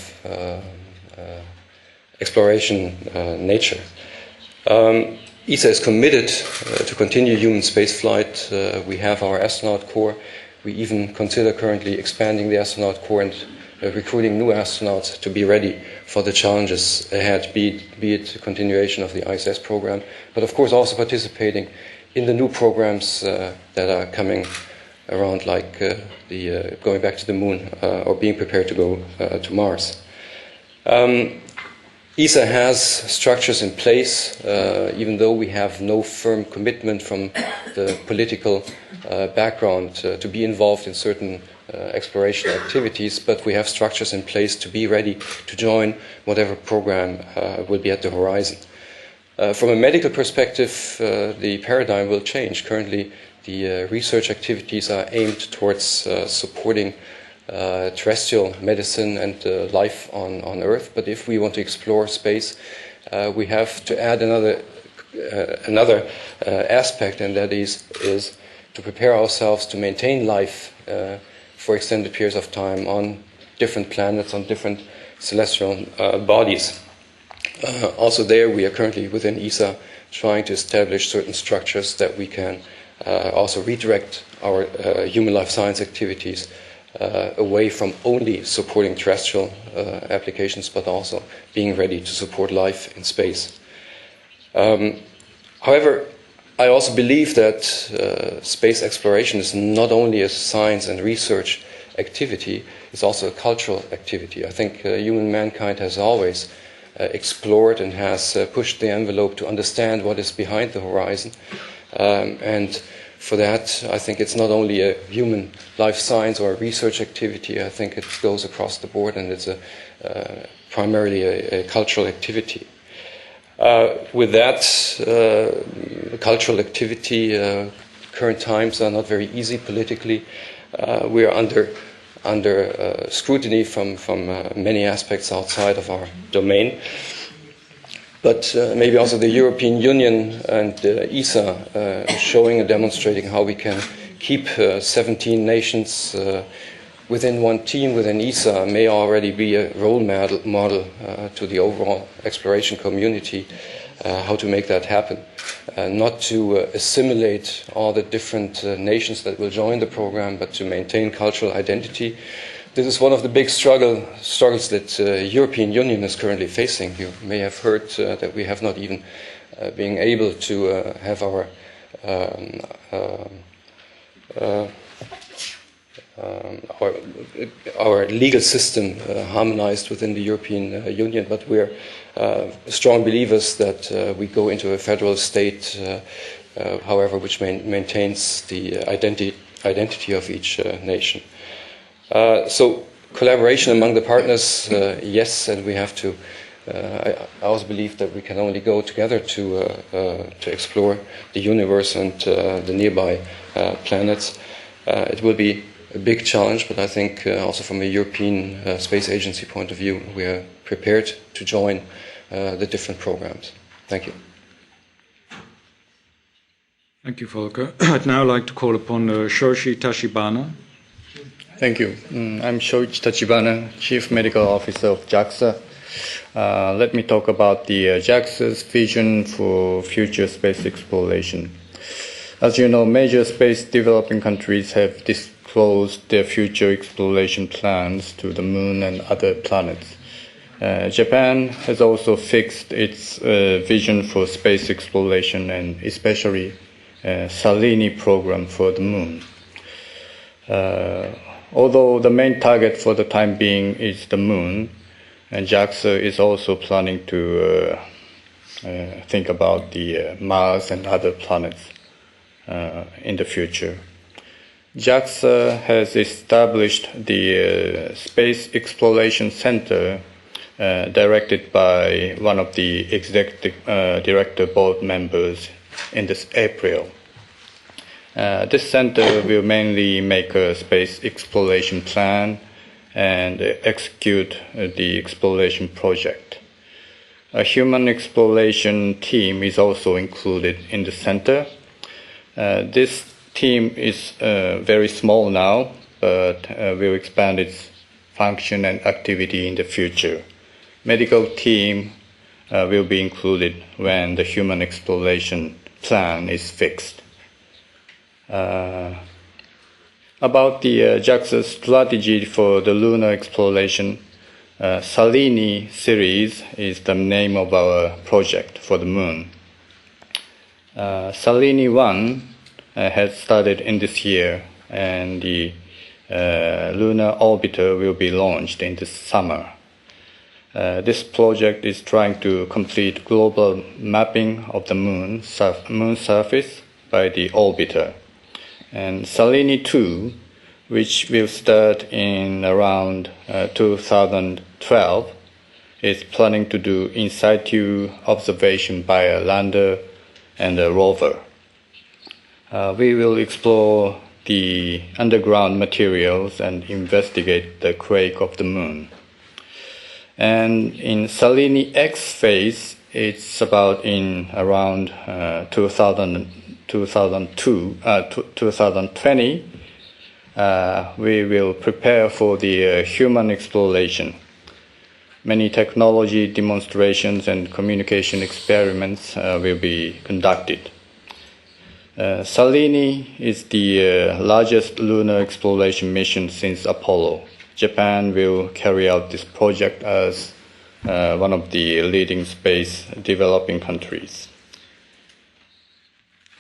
Speaker 7: exploration nature. ESA is committed to continue human spaceflight. We have our astronaut corps. We even consider currently expanding the astronaut corps and recruiting new astronauts to be ready for the challenges ahead, be it continuation of the ISS program, but of course also participating in the new programs that are coming around, like the going back to the moon or being prepared to go to Mars. ESA has structures in place, even though we have no firm commitment from the political background to be involved in certain exploration activities, but we have structures in place to be ready to join whatever program will be at the horizon. From a medical perspective, the paradigm will change. Currently, the research activities are aimed towards supporting terrestrial medicine and life on Earth, but if we want to explore space, we have to add another aspect, and that is to prepare ourselves to maintain life for extended periods of time on different planets, on different celestial bodies. Also there, we are currently within ESA trying to establish certain structures that we can also redirect our human life science activities away from only supporting terrestrial applications, but also being ready to support life in space. However, I also believe that space exploration is not only a science and research activity, it's also a cultural activity. I think human mankind has always explored and has pushed the envelope to understand what is behind the horizon. And for that, I think it's not only a human life science or a research activity. I think it goes across the board, and it's primarily a cultural activity. With that cultural activity, current times are not very easy politically. We are under scrutiny from many aspects outside of our domain. But maybe also the European Union and ESA showing and demonstrating how we can keep 17 nations within one team, within ESA, may already be a role model to the overall exploration community, how to make that happen. Not to assimilate all the different nations that will join the program, but to maintain cultural identity. This is one of the big struggles that the European Union is currently facing. You may have heard that we have not even been able to have our legal system harmonized within the European Union, but we're strong believers that we go into a federal state, however, which maintains the identity of each nation. So collaboration among the partners, yes, and we have to. I also believe that we can only go together to explore the universe and the nearby planets. It will be a big challenge, but I think also from a European Space Agency point of view, we are prepared to join the different programs. Thank you.
Speaker 4: Thank you, Volker. I'd now like to call upon Shoichi Tachibana.
Speaker 8: Thank you. I'm Shoichi Tachibana, Chief Medical Officer of JAXA. Let me talk about the JAXA's vision for future space exploration. As you know, major space developing countries have disclosed their future exploration plans to the moon and other planets. Japan has also fixed its vision for space exploration, and especially Salini program for the moon. Although the main target for the time being is the moon, and JAXA is also planning to think about the Mars and other planets in the future. JAXA has established the Space Exploration Center directed by one of the executive director board members in this April. This center will mainly make a space exploration plan and execute the exploration project. A human exploration team is also included in the center. This team is very small now, but will expand its function and activity in the future. Medical team will be included when the human exploration plan is fixed. About the JAXA strategy for the lunar exploration, Salini series is the name of our project for the moon. Salini 1 has started in this year, and the lunar orbiter will be launched in this summer. This project is trying to complete global mapping of the moon surface by the orbiter. And Salini 2, which will start in around 2012, is planning to do in situ observation by a lander and a rover. We will explore the underground materials and investigate the quake of the moon. And in Salini X phase, it's about in around 2020, we will prepare for the human exploration. Many technology demonstrations and communication experiments will be conducted. Salini is the largest lunar exploration mission since Apollo. Japan will carry out this project as one of the leading space developing countries.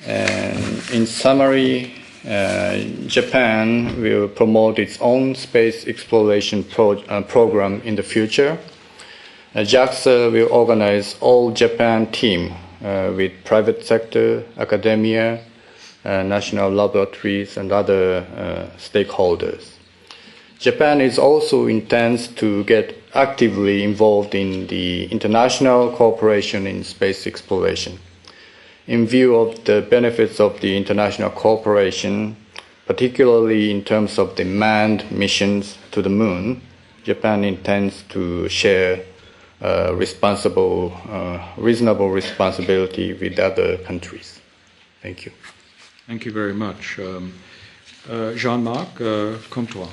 Speaker 8: And in summary, Japan will promote its own space exploration program in the future. JAXA will organize all Japan team with private sector, academia, national laboratories, and other stakeholders. Japan is also intends to get actively involved in the international cooperation in space exploration. In view of the benefits of the international cooperation, particularly in terms of the manned missions to the moon, Japan intends to share reasonable responsibility with other countries. Thank you.
Speaker 4: Thank you very much. Jean-Marc Comtois.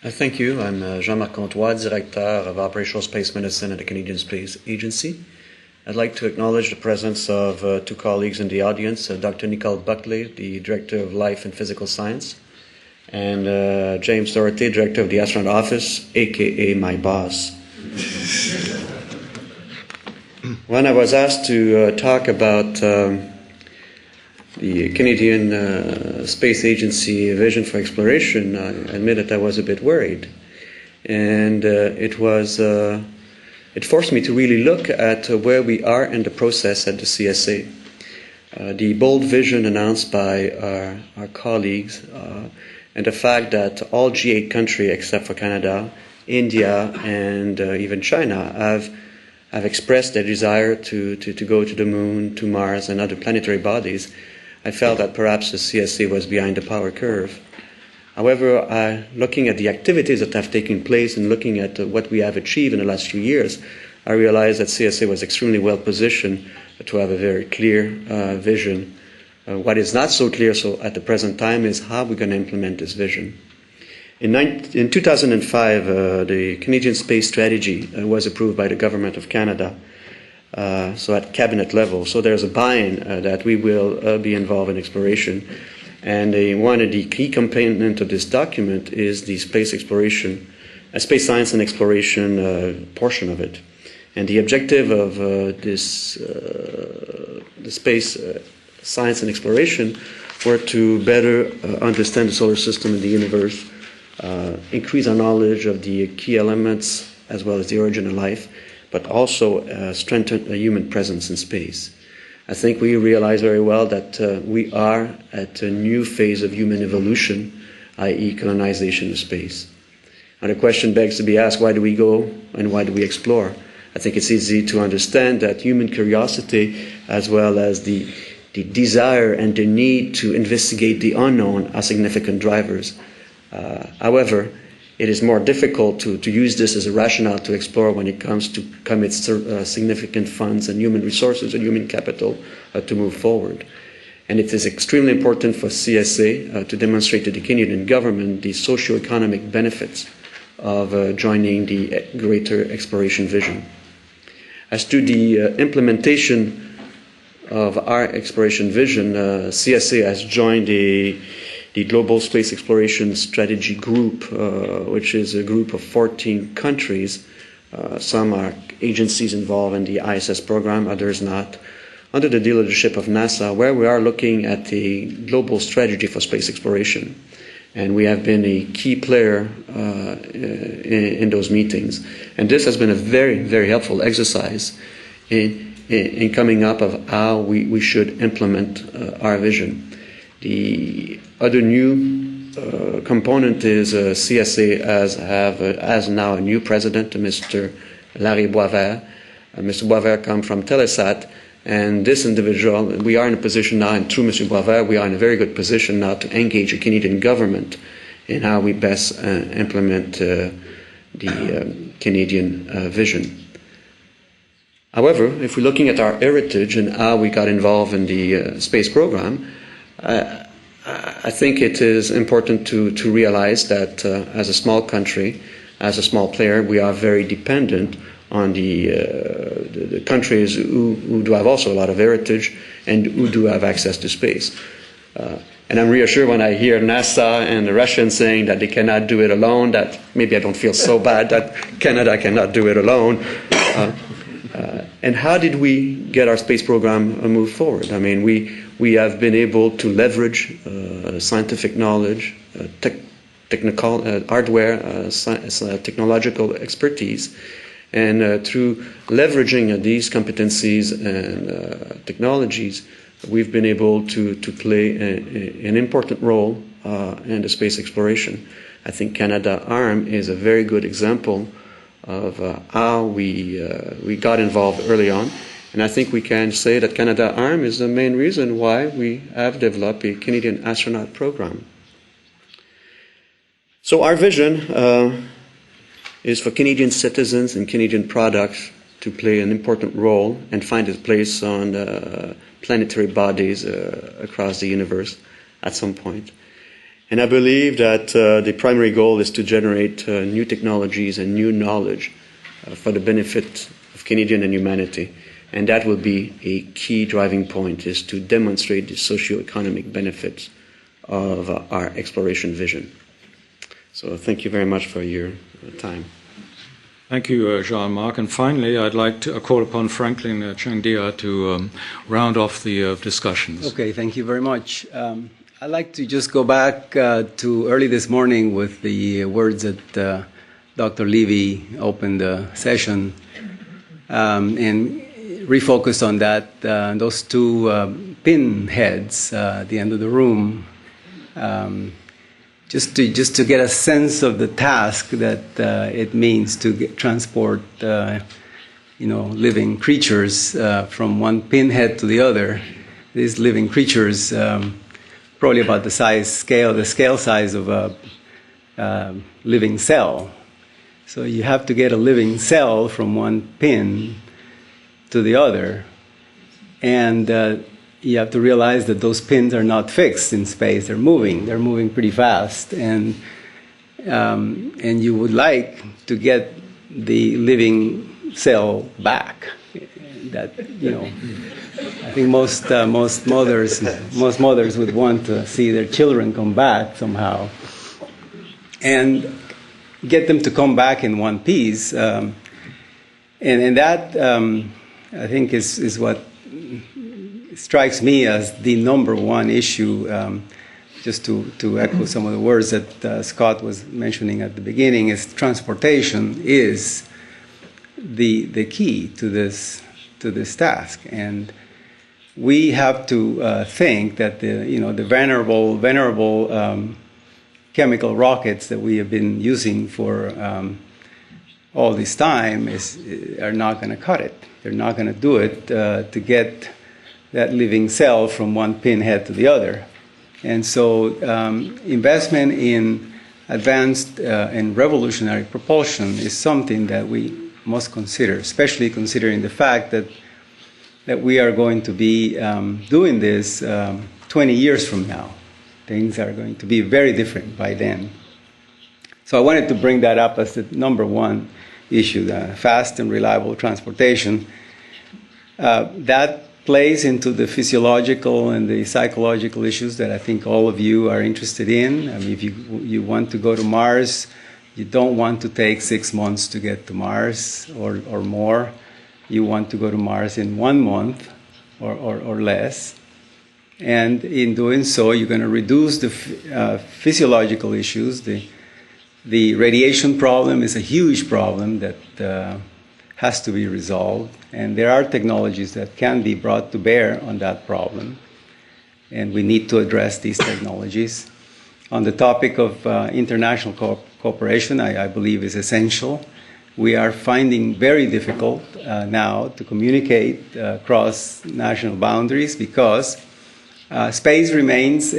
Speaker 9: Thank you. I'm Jean-Marc Comtois, Director of Operational Space Medicine at the Canadian Space Agency. I'd like to acknowledge the presence of two colleagues in the audience, Dr. Nicole Buckley, the Director of Life and Physical Science, and James Doherty, Director of the Astronaut Office, a.k.a. my boss. When I was asked to talk about the Canadian Space Agency vision for exploration, I admitted I was a bit worried. And it forced me to really look at where we are in the process at the CSA. The bold vision announced by our colleagues and the fact that all G8 countries except for Canada, India, and even China have expressed their desire to go to the moon, to Mars, and other planetary bodies, I felt that perhaps the CSA was behind the power curve. However, looking at the activities that have taken place and looking at what we have achieved in the last few years, I realized that CSA was extremely well positioned to have a very clear vision. What is not so clear at the present time is how we're going to implement this vision. In 2005, the Canadian Space Strategy was approved by the Government of Canada, so at cabinet level. So there's a buy-in that we will be involved in exploration. And one of the key components of this document is the space exploration, space science and exploration portion of it. And the objective of the space science and exploration were to better understand the solar system and the universe, increase our knowledge of the key elements as well as the origin of life, but also strengthen a human presence in space. I think we realize very well that we are at a new phase of human evolution, i.e. colonization of space. And the question begs to be asked, why do we go and why do we explore? I think it's easy to understand that human curiosity, as well as the desire and the need to investigate the unknown, are significant drivers. However, it is more difficult to use this as a rationale to explore when it comes to commit significant funds and human resources and human capital to move forward. And it is extremely important for CSA to demonstrate to the Canadian government the socio-economic benefits of joining the greater exploration vision. As to the implementation of our exploration vision, CSA has joined the Global Space Exploration Strategy Group, which is a group of 14 countries. Some are agencies involved in the ISS program, others not, under the leadership of NASA, where we are looking at a global strategy for space exploration. And we have been a key player in those meetings. And this has been a very, very helpful exercise in coming up of how we should implement our vision. The other new component is CSA has now a new president, Mr. Larry Boisvert. Mr. Boisvert comes from Telesat, and this individual, we are in a position now, and through Mr. Boisvert, we are in a very good position now to engage the Canadian government in how we best implement the Canadian vision. However, if we're looking at our heritage and how we got involved in the space program, I think it is important to realize that as a small country, as a small player, we are very dependent on the countries who do have also a lot of heritage and who do have access to space. And I'm reassured when I hear NASA and the Russians saying that they cannot do it alone, that maybe I don't feel so bad that Canada cannot do it alone. And how did we get our space program moved forward? I mean, we have been able to leverage scientific knowledge, technical hardware, technological expertise, and through leveraging these competencies and technologies, we've been able to play an important role in the space exploration. I think Canadarm is a very good example of how we got involved early on. And I think we can say that Canadarm is the main reason why we have developed a Canadian astronaut program. So our vision is for Canadian citizens and Canadian products to play an important role and find its place on planetary bodies across the universe at some point. And I believe that the primary goal is to generate new technologies and new knowledge for the benefit of Canadian and humanity. And that will be a key driving point, is to demonstrate the socio-economic benefits of our exploration vision. So thank you very much for your time.
Speaker 4: Thank you, Jean-Marc. And finally, I'd like to call upon Franklin Changdia to round off the discussions.
Speaker 10: Okay, thank you very much. I'd like to just go back to early this morning with the words that Dr. Levy opened the session and refocus on that. Those two pin heads at the end of the room, just to get a sense of the task that it means to transport living creatures from one pinhead to the other. These living creatures, probably about the scale size of a living cell. So you have to get a living cell from one pin to the other, and you have to realize that those pins are not fixed in space. They're moving pretty fast, and you would like to get the living cell back. That I think most mothers would want to see their children come back somehow, and get them to come back in one piece, and that I think is what strikes me as the number one issue. Just to echo some of the words that Scott was mentioning at the beginning, is transportation is the key to this task. And we have to think that the venerable chemical rockets that we have been using for all this time are not going to cut it. They're not going to do it to get that living cell from one pinhead to the other. And so investment in advanced and revolutionary propulsion is something that we must consider, especially considering the fact that we are going to be doing this 20 years from now. Things are going to be very different by then. So I wanted to bring that up as the number one issue, the fast and reliable transportation. That plays into the physiological and the psychological issues that I think all of you are interested in. I mean, if you want to go to Mars, you don't want to take 6 months to get to Mars or more. You want to go to Mars in 1 month or less. And in doing so, you're going to reduce the physiological issues. The radiation problem is a huge problem that has to be resolved. And there are technologies that can be brought to bear on that problem. And we need to address these technologies. On the topic of international cooperation, I believe is essential. We are finding very difficult now to communicate across national boundaries because space remains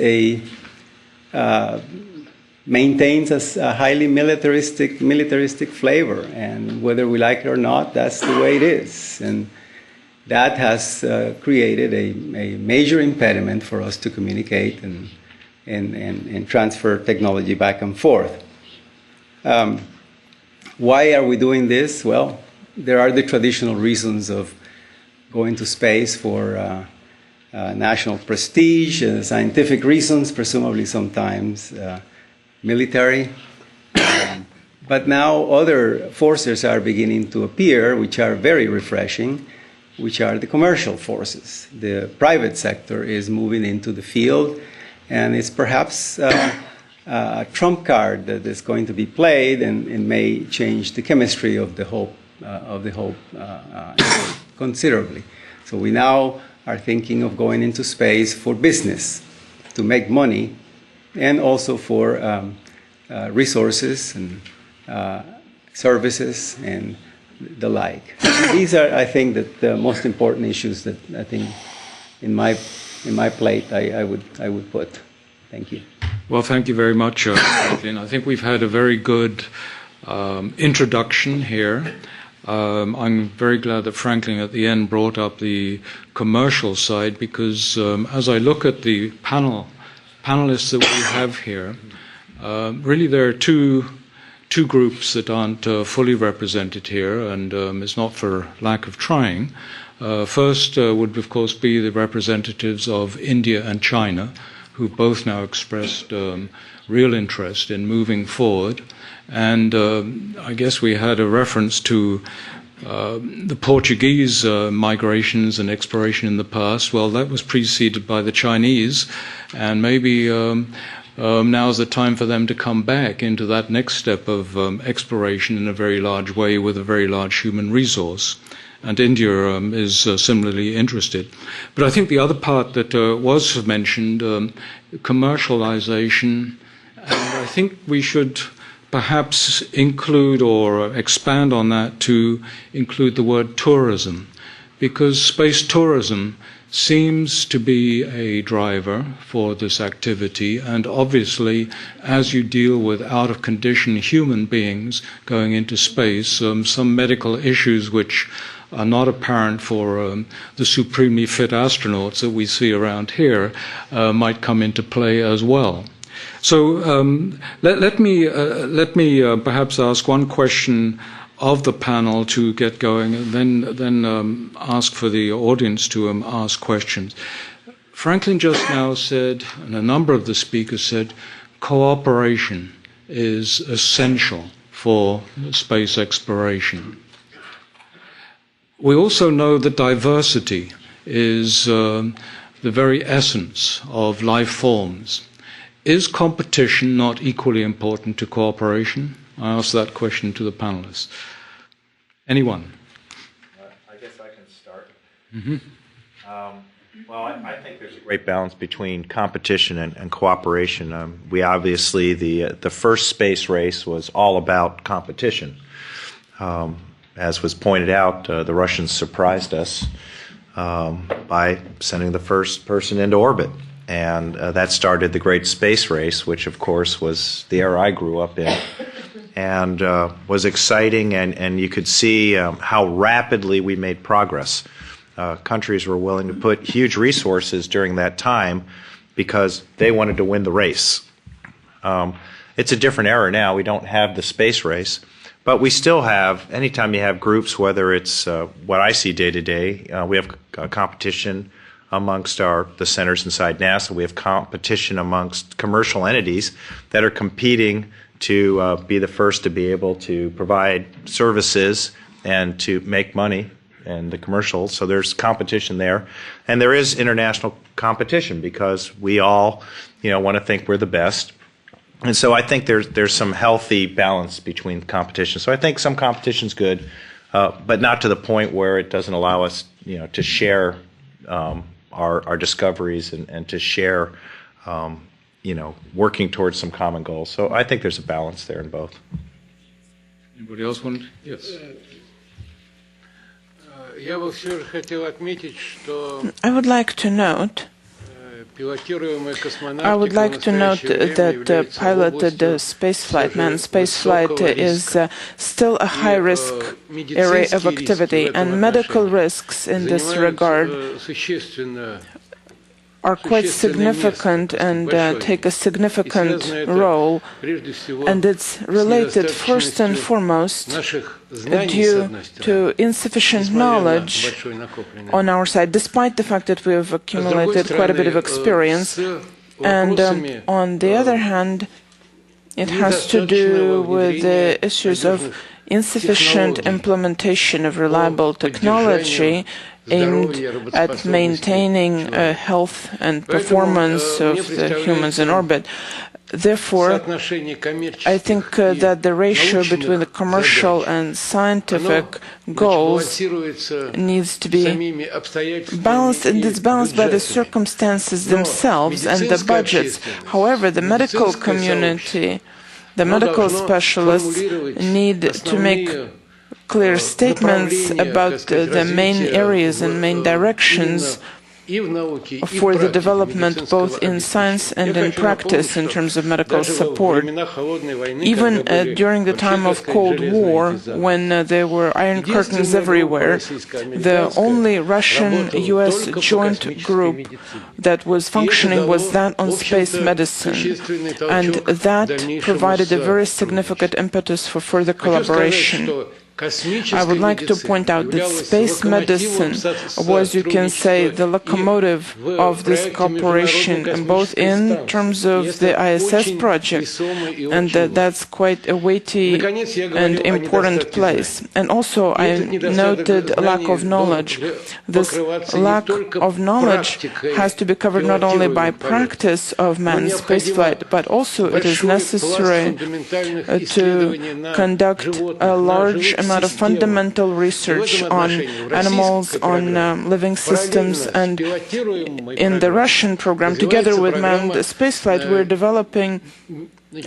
Speaker 10: maintains a highly militaristic flavor, and whether we like it or not, that's the way it is. And that has created a major impediment for us to communicate and transfer technology back and forth. Why are we doing this? Well, there are the traditional reasons of going to space for national prestige, scientific reasons, presumably sometimes military. But now other forces are beginning to appear, which are very refreshing, which are the commercial forces. The private sector is moving into the field, and it's perhaps a trump card that is going to be played and may change the chemistry of the whole considerably. So we now are thinking of going into space for business, to make money, and also for resources and services and the like. These are, I think, the most important issues that I think in my plate I would put. Thank you.
Speaker 4: Well, thank you very much, Franklin. I think we've had a very good introduction here. I'm very glad that Franklin at the end brought up the commercial side because as I look at the panelists that we have here, really there are two groups that aren't fully represented here, and it's not for lack of trying. First would, of course, be the representatives of India and China, who both now expressed real interest in moving forward. And I guess we had a reference to the Portuguese migrations and exploration in the past. Well, that was preceded by the Chinese, and maybe now's the time for them to come back into that next step of exploration in a very large way with a very large human resource. And India is similarly interested. But I think the other part that was mentioned, commercialization, and I think we should perhaps include or expand on that to include the word tourism, because space tourism seems to be a driver for this activity, and obviously as you deal with out-of-condition human beings going into space, some medical issues which are not apparent for the supremely fit astronauts that we see around here might come into play as well. So let me perhaps ask one question of the panel to get going, and then ask for the audience to ask questions. Franklin just now said, and a number of the speakers said, cooperation is essential for space exploration. We also know that diversity is the very essence of life forms. Is competition not equally important to cooperation? I ask that question to the panelists. Anyone?
Speaker 5: I guess I can start. Well, I think there's a great balance between competition and cooperation. We obviously, the first space race was all about competition. As was pointed out, the Russians surprised us by sending the first person into orbit. And that started the great space race, which, of course, was the era I grew up in, and was exciting, and you could see how rapidly we made progress. Countries were willing to put huge resources during that time because they wanted to win the race. It's a different era now. We don't have the space race. But we still have, anytime you have groups, whether it's what I see day to day, we have competition amongst the centers inside NASA. We have competition amongst commercial entities that are competing to be the first to be able to provide services and to make money in the commercials. So there's competition there. And there is international competition because we all, want to think we're the best. And so I think there's some healthy balance between competition. So I think some competition's good, but not to the point where it doesn't allow us, to share our discoveries and to share, working towards some common goals. So I think there's a balance there in both.
Speaker 4: Anybody else want? Yes.
Speaker 11: I would like to note that piloted spaceflight, manned spaceflight, is still a high-risk area of activity, and medical risks in this regard are quite significant and take a significant role, and it's related first and foremost due to insufficient knowledge on our side, despite the fact that we have accumulated quite a bit of experience. And on the other hand, it has to do with the issues of insufficient implementation of reliable technology aimed at maintaining health and performance of the humans in orbit. Therefore, I think that the ratio between the commercial and scientific goals needs to be balanced, and it's balanced by the circumstances themselves and the budgets. However, the medical community, the medical specialists need to make clear statements about the main areas and main directions for the development both in science and in practice in terms of medical support. Even during the time of Cold War, when there were iron curtains everywhere, the only Russian-US joint group that was functioning was that on space medicine, and that provided a very significant impetus for further collaboration. I would like to point out that space medicine was, you can say, the locomotive of this cooperation, both in terms of the ISS project, and that's quite a weighty and important place. And also, I noted lack of knowledge. This lack of knowledge has to be covered not only by practice of manned spaceflight, but also it is necessary to conduct a large amount of fundamental research on animals, on living systems, and in the Russian program, together with manned spaceflight, we're developing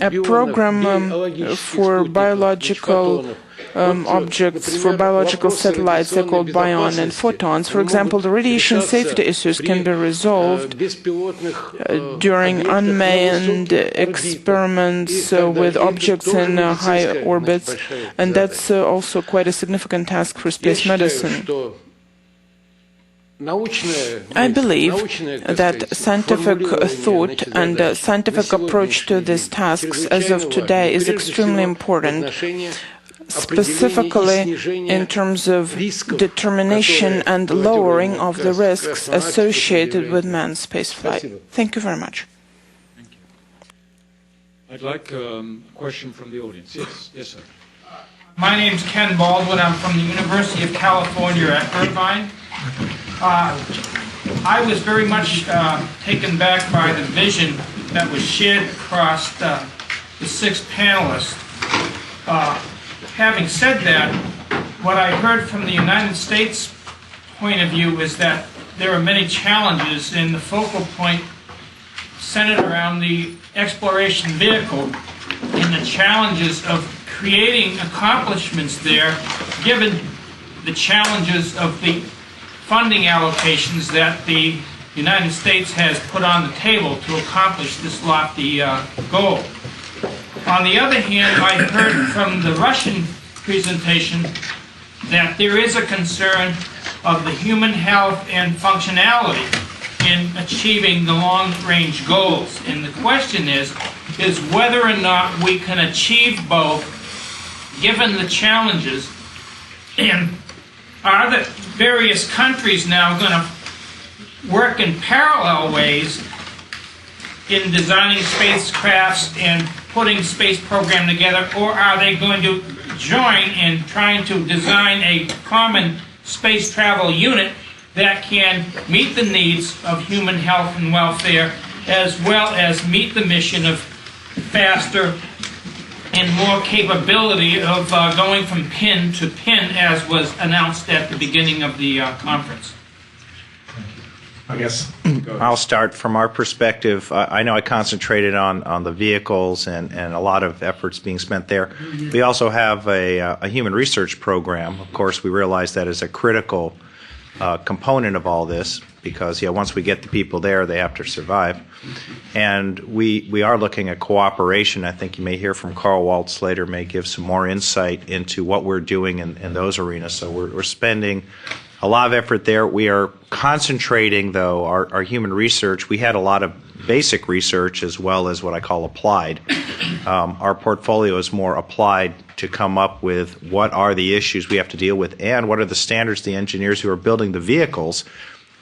Speaker 11: a program for biological objects, for biological satellites. They're called bion and photons. For example, the radiation safety issues can be resolved during unmanned experiments with objects in high orbits, and that's also quite a significant task for space medicine. I believe that scientific thought and scientific approach to these tasks as of today is extremely important, specifically in terms of determination and lowering of the risks associated with manned spaceflight. Thank you very much.
Speaker 4: Thank you. I'd like a question from the audience. Yes, sir.
Speaker 12: My name's Ken Baldwin. I'm from the University of California at Irvine. I was very much taken back by the vision that was shared across the six panelists. Having said that, what I heard from the United States point of view is that there are many challenges, and the focal point centered around the exploration vehicle and the challenges of creating accomplishments there, given the challenges of the funding allocations that the United States has put on the table to accomplish this lofty goal. On the other hand, I heard from the Russian presentation that there is a concern of the human health and functionality in achieving the long-range goals. And the question is whether or not we can achieve both given the challenges, and are the various countries now going to work in parallel ways in designing spacecrafts and putting space program together, or are they going to join in trying to design a common space travel unit that can meet the needs of human health and welfare, as well as meet the mission of faster and more capability of going from pin to pin, as was announced at the beginning of the conference?
Speaker 5: I guess I'll start from our perspective. I know I concentrated on the vehicles and a lot of efforts being spent there. We also have a human research program. Of course, we realize that is a critical component of all this because once we get the people there, they have to survive. And we are looking at cooperation. I think you may hear from Carl Waltz later, may give some more insight into what we're doing in those arenas. So we're spending a lot of effort there. We are concentrating, though, our human research. We had a lot of basic research as well as what I call applied. Our portfolio is more applied to come up with what are the issues we have to deal with and what are the standards the engineers who are building the vehicles,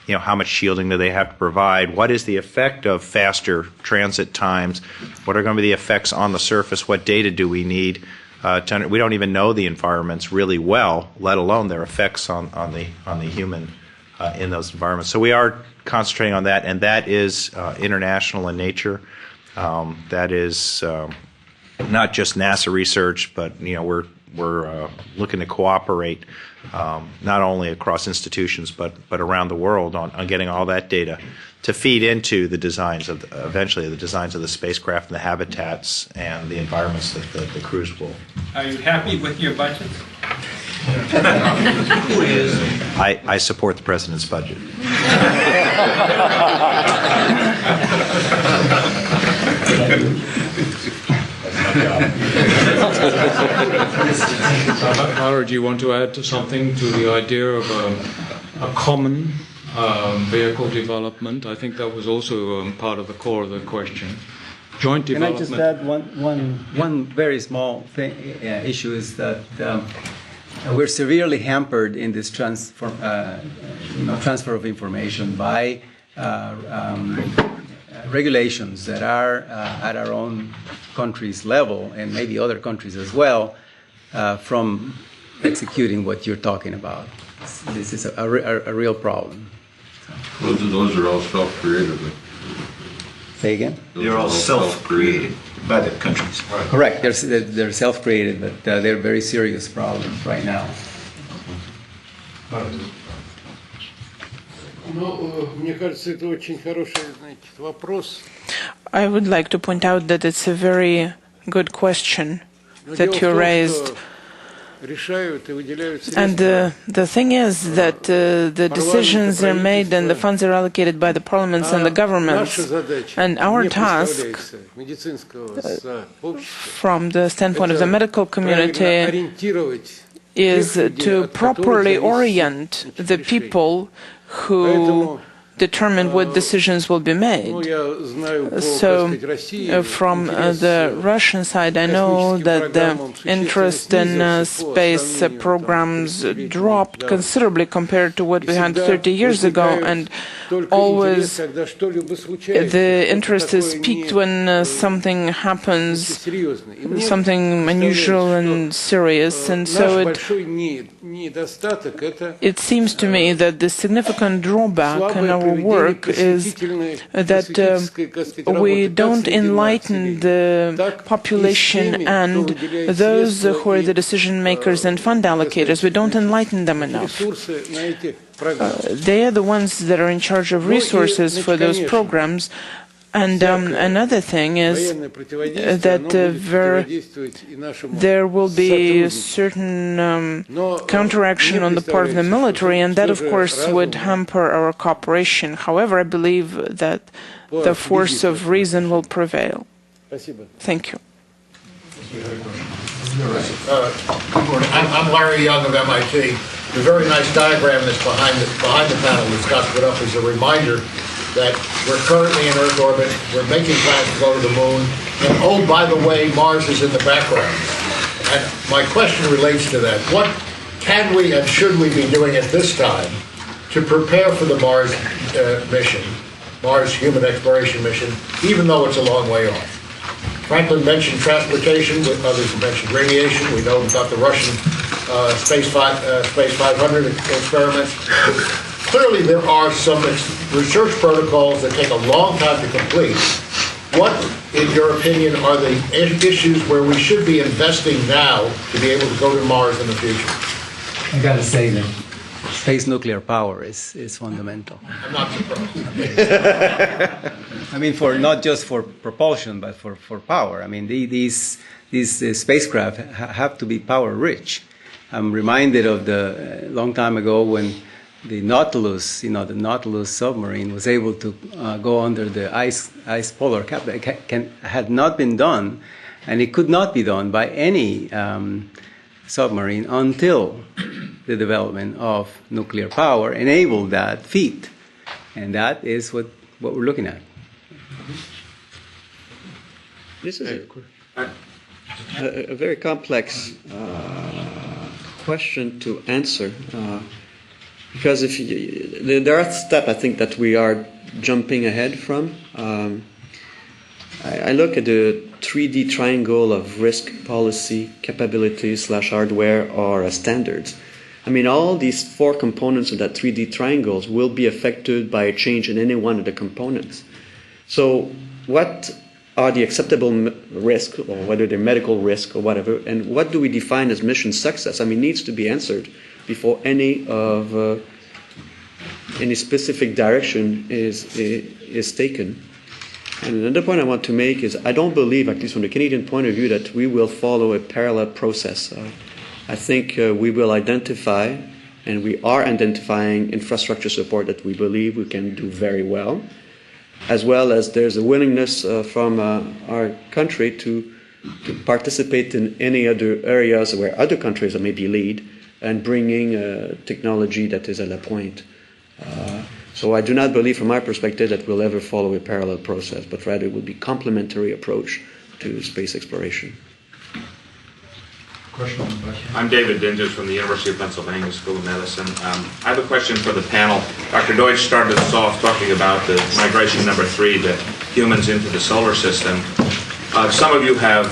Speaker 5: how much shielding do they have to provide, what is the effect of faster transit times, what are going to be the effects on the surface, what data do we need. We don't even know the environments really well, let alone their effects on the human in those environments. So we are concentrating on that, and that is international in nature. That is not just NASA research, but we're looking to cooperate not only across institutions but around the world on getting all that data to feed into the designs of eventually the designs of the spacecraft and the habitats and the environments that the crews will.
Speaker 12: Are you happy with your budget?
Speaker 5: I support the president's budget.
Speaker 4: Howard, do you want to add something to the idea of a common vehicle development? I think that was also part of the core of the question. Joint development.
Speaker 10: Can I just add one very small issue is that we're severely hampered in this transfer of information by regulations that are at our own country's level and maybe other countries as well from executing what you're talking about. This is a real problem.
Speaker 1: Those are all self-created.
Speaker 10: Say again?
Speaker 13: They're all self-created by the countries.
Speaker 10: Correct. They're self-created, but they're very serious problems right now.
Speaker 11: I would like to point out that it's a very good question that you raised. And the thing is that the decisions are made and the funds are allocated by the parliaments and the governments. And our task, from the standpoint of the medical community, is to properly orient the people who determine what decisions will be made. So from the Russian side, I know that the interest in space programs dropped considerably compared to what we had 30 years ago, and always the interest is peaked when something happens, something unusual and serious, and so it seems to me that the significant drawback in our our work is that we don't enlighten the population and those who are the decision makers and fund allocators. We don't enlighten them enough. They are the ones that are in charge of resources for those programs. And another thing is that there will be certain counteraction on the part of the military, and that, of course, would hamper our cooperation. However, I believe that the force of reason will prevail. Thank you.
Speaker 14: Good morning. I'm Larry Young of MIT. The very nice diagram that's behind the panel that Scott put up is a reminder that we're currently in Earth orbit, we're making plans to go to the moon, and oh, by the way, Mars is in the background. And my question relates to that. What can we and should we be doing at this time to prepare for the Mars mission, Mars human exploration mission, even though it's a long way off? Franklin mentioned transportation, others mentioned radiation. We know about the Russian Space 500 experiments. Clearly, there are some research protocols that take a long time to complete. What, in your opinion, are the issues where we should be investing now to be able to go to Mars in the future?
Speaker 10: I got to say that space nuclear power is fundamental.
Speaker 14: I'm not surprised.
Speaker 10: I mean, not just for propulsion, but for power. I mean, these spacecraft have to be power rich. I'm reminded of the long time ago when the Nautilus, the Nautilus submarine was able to go under the ice polar cap. It had not been done, and it could not be done by any submarine until the development of nuclear power enabled that feat. And that is what we're looking at.
Speaker 9: This is a very complex question to answer. Because there are steps I think that we are jumping ahead from. I look at the 3D triangle of risk, policy, capabilities / hardware or standards. I mean, all these four components of that 3D triangles will be affected by a change in any one of the components. So what are the acceptable risks, or whether they're medical risk or whatever, and what do we define as mission success? I mean, needs to be answered before any specific direction is taken. And another point I want to make is I don't believe, at least from the Canadian point of view, that we will follow a parallel process. I think we will identify, and we are identifying infrastructure support that we believe we can do very well, as well as there's a willingness from our country to participate in any other areas where other countries maybe lead, and bringing technology that is à la pointe. So I do not believe, from my perspective, that we'll ever follow a parallel process, but rather it will be a complementary approach to space exploration.
Speaker 15: Question. I'm David Dinges from the University of Pennsylvania School of Medicine. I have a question for the panel. Dr. Deutsch started us off talking about the migration number 3, the humans into the solar system. Some of you have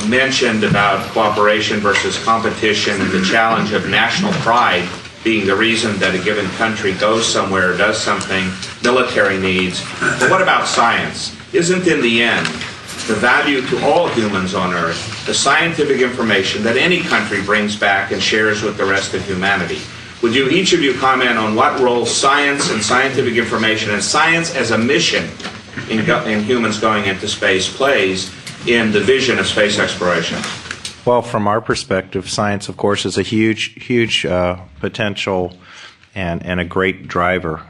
Speaker 15: mentioned about cooperation versus competition and the challenge of national pride being the reason that a given country goes somewhere, does something, military needs. But what about science? Isn't, in the end, the value to all humans on Earth the scientific information that any country brings back and shares with the rest of humanity? Would you, each of you, comment on what role science and scientific information and science as a mission in humans going into space plays in the vision of space exploration?
Speaker 16: Well, from our perspective, science, of course, is a huge potential and a great driver.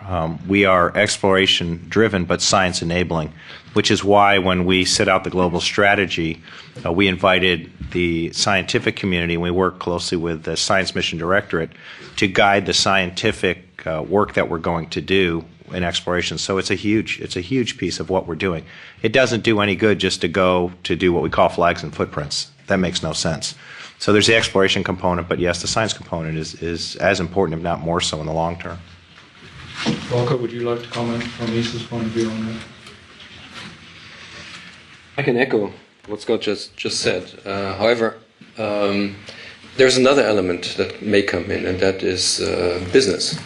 Speaker 16: We are exploration-driven, but science-enabling, which is why when we set out the global strategy, we invited the scientific community, and we worked closely with the Science Mission Directorate to guide the scientific work that we're going to do in exploration. So it's a huge piece of what we're doing. It doesn't do any good just to go to do what we call flags and footprints. That makes no sense. So there's the exploration component, but yes, the science component is as important, if not more so, in the long term.
Speaker 4: Volker, would you like to comment from Lisa's point of view on that?
Speaker 7: I can echo what Scott just said. However, there's another element that may come in, and that is business.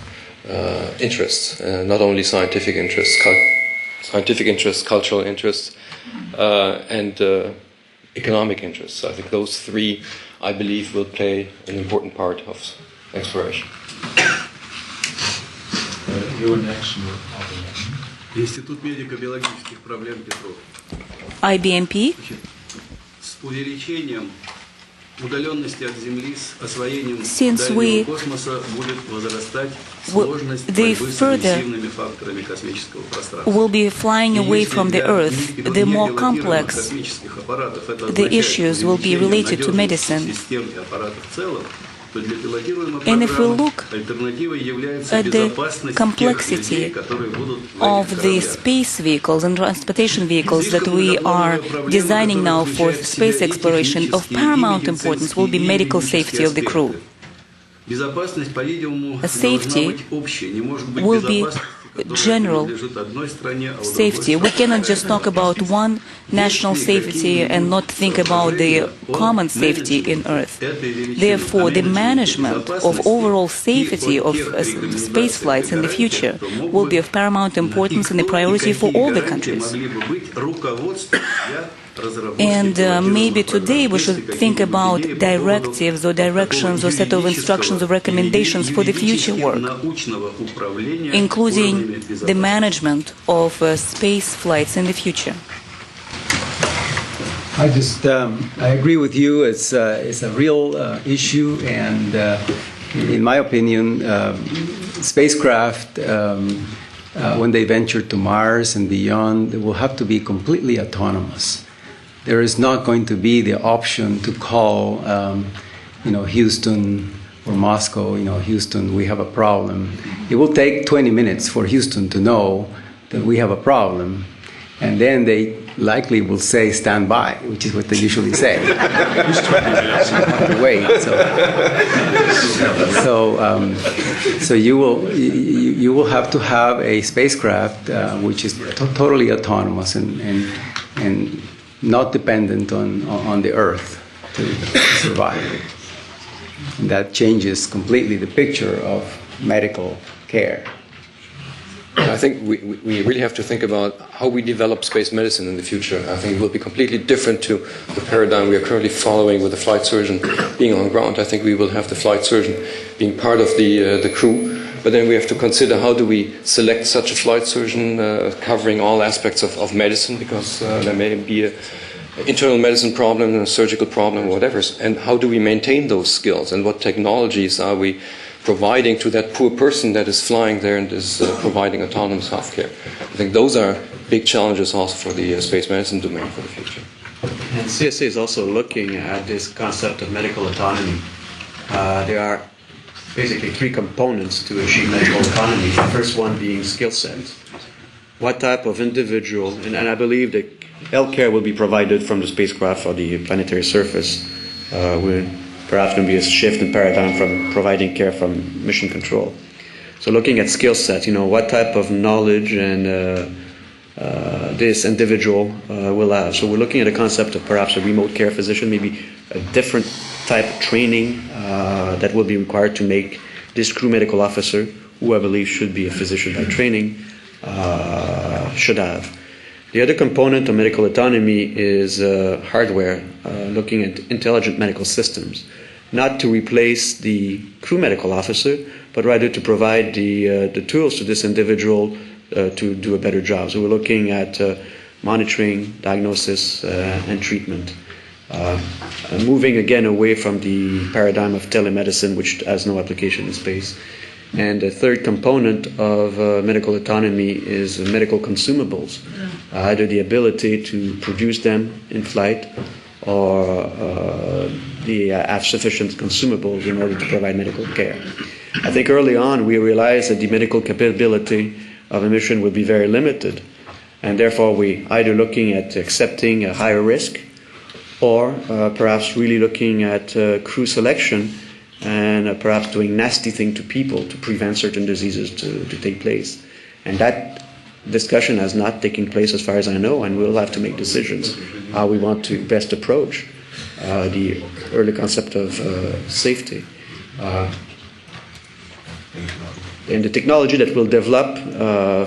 Speaker 7: interests, not only scientific interests, cultural interests, and economic interests. I think those three, I believe, will play an important part of exploration.
Speaker 17: You're next. Институт медико-биологических проблем Петров.
Speaker 6: IBMP.
Speaker 17: С увеличением удаленности от Земли, с освоением
Speaker 6: Since
Speaker 17: дальнего космоса будет возрастать сложность борьбы с агрессивными факторами космического пространства.
Speaker 6: Will be flying away from the Earth, the more complex the issues will be related to medicine. And if we look at the complexity of the space vehicles and transportation vehicles that we are designing now for space exploration, of paramount importance will be medical safety of the crew. Safety will be general safety. We cannot just talk about one national safety and not think about the common safety in Earth. Therefore, the management of overall safety of space flights in the future will be of paramount importance and a priority for all the countries. And maybe today we should think about directives or directions or set of instructions or recommendations for the future work, including the management of space flights in the future.
Speaker 10: I agree with you. It's a real issue, and in my opinion, spacecraft, when they venture to Mars and beyond, they will have to be completely autonomous. There is not going to be the option to call, Houston or Moscow, Houston, we have a problem. It will take 20 minutes for Houston to know that we have a problem, and then they likely will say stand by, which is what they usually say. Wait. So you will have to have a spacecraft which is totally autonomous and not dependent on the Earth to survive. And that changes completely the picture of medical care.
Speaker 7: I think we really have to think about how we develop space medicine in the future. I think it will be completely different to the paradigm we are currently following with the flight surgeon being on ground. I think we will have the flight surgeon being part of the crew. But then we have to consider how do we select such a flight surgeon covering all aspects of medicine, because there may be an internal medicine problem, a surgical problem, whatever. And how do we maintain those skills, and what technologies are we providing to that poor person that is flying there and is providing autonomous healthcare? I think those are big challenges also for the space medicine domain for the future.
Speaker 9: And CSA is also looking at this concept of medical autonomy. There are basically three components to achieve medical autonomy. The first one being skill sets. What type of individual, and I believe that healthcare will be provided from the spacecraft or the planetary surface. Perhaps going to be a shift in paradigm from providing care from mission control. So looking at skill sets, what type of knowledge and this individual will have. So we're looking at a concept of perhaps a remote care physician, maybe a different type of training that will be required to make this crew medical officer, who I believe should be a physician by training, should have. The other component of medical autonomy is hardware, looking at intelligent medical systems, not to replace the crew medical officer, but rather to provide the tools to this individual to do a better job. So we're looking at monitoring, diagnosis, and treatment. Moving again away from the paradigm of telemedicine, which has no application in space. And the third component of medical autonomy is medical consumables, either the ability to produce them in flight or have sufficient consumables in order to provide medical care. I think early on we realized that the medical capability of a mission would be very limited, and therefore we either looking at accepting a higher risk or perhaps really looking at crew selection and perhaps doing nasty things to people to prevent certain diseases to take place. And that discussion has not taken place as far as I know, and we'll have to make decisions how we want to best approach the early concept of safety. And the technology that we'll develop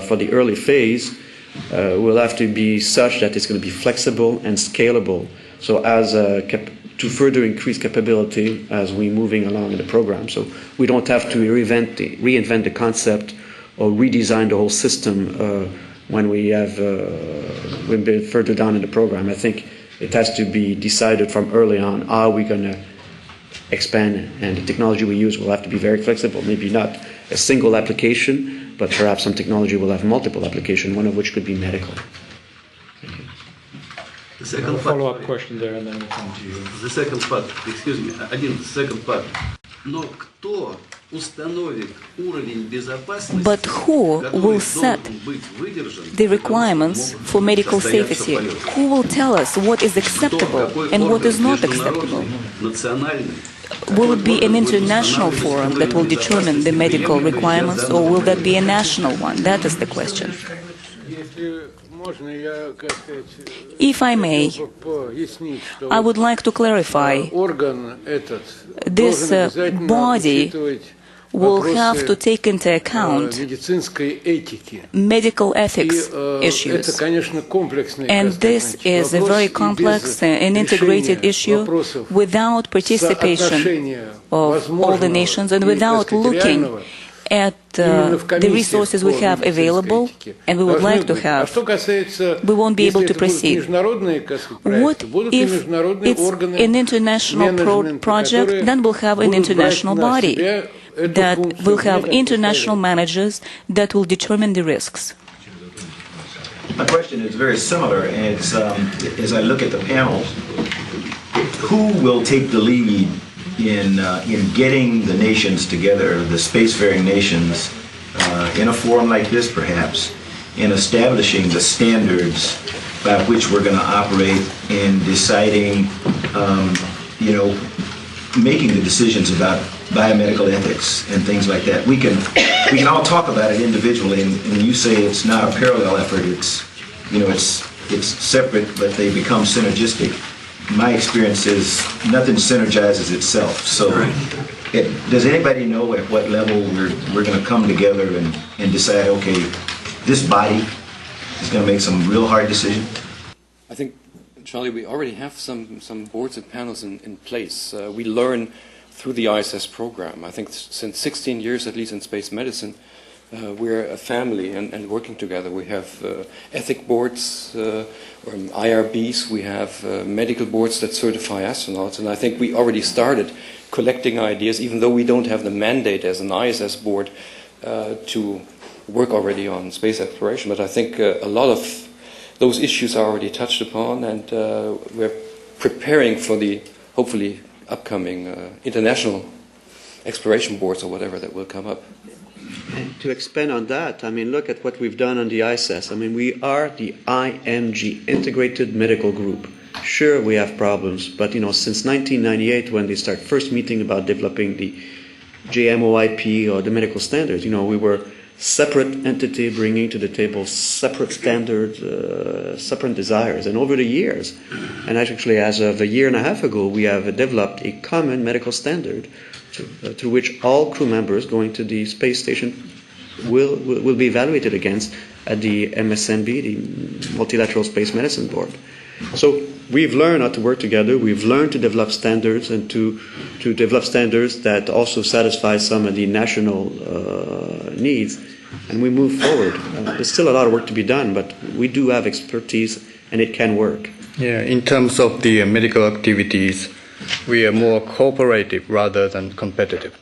Speaker 9: for the early phase will have to be such that it's going to be flexible and scalable, so as to further increase capability as we're moving along in the program. So we don't have to reinvent the concept or redesign the whole system when we've been further down in the program. I think it has to be decided from early on how we're going to expand, and the technology we use will have to be very flexible. Maybe not a single application, but perhaps some technology will have multiple applications, one of which could be medical.
Speaker 17: The second
Speaker 4: follow-up question there, and then we'll come to you.
Speaker 17: The second part, excuse me, the second part. Но кто установит уровень безопасности,
Speaker 6: But who will set the requirements for medical safety? Who will tell us what is acceptable and what is not acceptable? Will it be an international forum that will determine the medical requirements, or will that be a national one? That is the question. If I may, I would like to clarify, this body will have to take into account medical ethics issues. And this is a very complex and integrated issue without participation of all the nations and without looking at the resources we have available and we would like to have, we won't be able to proceed. What if it's an international project? Then we'll have an international body that will have international managers that will determine the risks.
Speaker 13: My question is very similar, and it's, as I look at the panels, who will take the lead in getting the nations together, the spacefaring nations, in a forum like this perhaps, in establishing the standards by which we're going to operate in deciding, making the decisions about biomedical ethics and things like that. We can all talk about it individually, and you say it's not a parallel effort. It's separate, but they become synergistic. My experience is nothing synergizes itself. So, does anybody know at what level we're going to come together and decide? Okay, this body is going to make some real hard decisions.
Speaker 7: I think, Charlie, we already have some boards and panels in place. We learn through the ISS program. I think since 16 years, at least in space medicine, we're a family and working together. We have ethic boards, or IRBs, we have medical boards that certify astronauts, and I think we already started collecting ideas, even though we don't have the mandate as an ISS board to work already on space exploration. But I think a lot of those issues are already touched upon, and we're preparing for the, hopefully, upcoming international exploration boards or whatever that will come up.
Speaker 9: And to expand on that, look at what we've done on the ISS. We are the IMG, Integrated Medical Group. Sure, we have problems, but since 1998, when they start first meeting about developing the JMOIP or the medical standards, we were separate entity bringing to the table separate standards, separate desires. And over the years, and actually as of a year and a half ago, we have developed a common medical standard through which all crew members going to the space station will be evaluated against at the MSNB, the Multilateral Space Medicine Board. So we've learned how to work together. We've learned to develop standards and to develop standards that also satisfy some of the national needs. And we move forward. There's still a lot of work to be done, but we do have expertise and it can work.
Speaker 8: Yeah, in terms of the medical activities, we are more cooperative rather than competitive.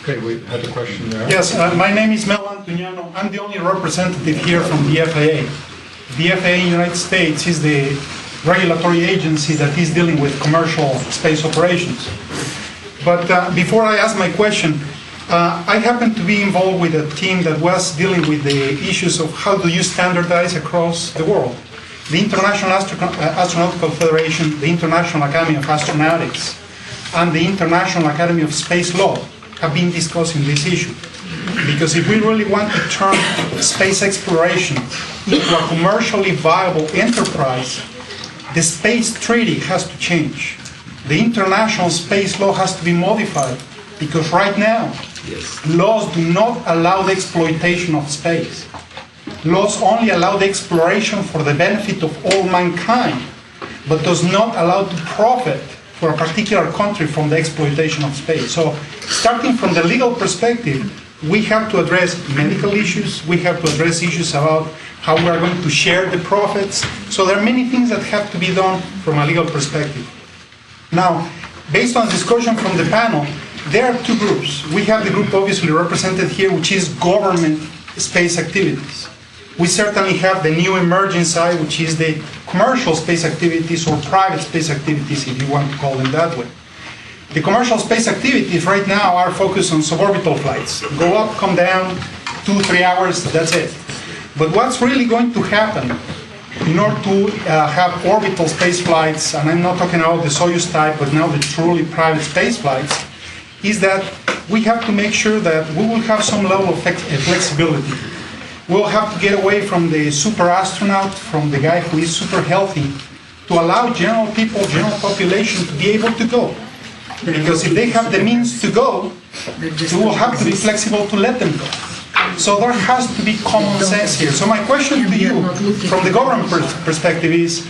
Speaker 4: Okay, we had a question there.
Speaker 18: Yes, my name is Mel Antoniano. I'm the only representative here from the FAA. The FAA in the United States is the regulatory agency that is dealing with commercial space operations. But before I ask my question, I happen to be involved with a team that was dealing with the issues of how do you standardize across the world. The International Astronautical Federation, the International Academy of Astronautics, and the International Academy of Space Law have been discussing this issue. Because if we really want to turn space exploration into a commercially viable enterprise, the space treaty has to change. The international space law has to be modified Because right now, laws do not allow the exploitation of space. Laws only allow the exploration for the benefit of all mankind, but does not allow to profit for a particular country from the exploitation of space. So, starting from the legal perspective, we have to address medical issues, we have to address issues about how we are going to share the profits. So there are many things that have to be done from a legal perspective. Now, based on discussion from the panel, there are two groups. We have the group obviously represented here, which is government space activities. We certainly have the new emerging side, which is the commercial space activities or private space activities, if you want to call them that way. The commercial space activities right now are focused on suborbital flights. Go up, come down, 2-3 hours, that's it. But what's really going to happen in order to have orbital space flights, and I'm not talking about the Soyuz type, but now the truly private space flights, is that we have to make sure that we will have some level of flexibility. We'll have to get away from the super astronaut, from the guy who is super healthy, to allow general people, general population to be able to go. Because if they have the means to go, we will have to be flexible to let them go. So there has to be common sense here. So my question to you, from the government perspective, is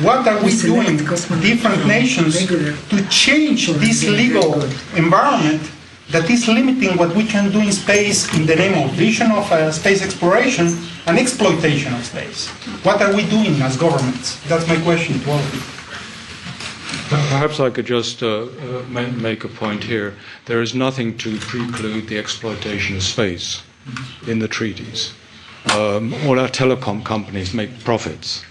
Speaker 18: what are we doing, different nations, to change this legal environment that is limiting what we can do in space in the name of vision of space exploration and exploitation of space? What are we doing as governments? That's my question to all of you.
Speaker 4: Perhaps I could just make a point here. There is nothing to preclude the exploitation of space in the treaties. All our telecom companies make profits.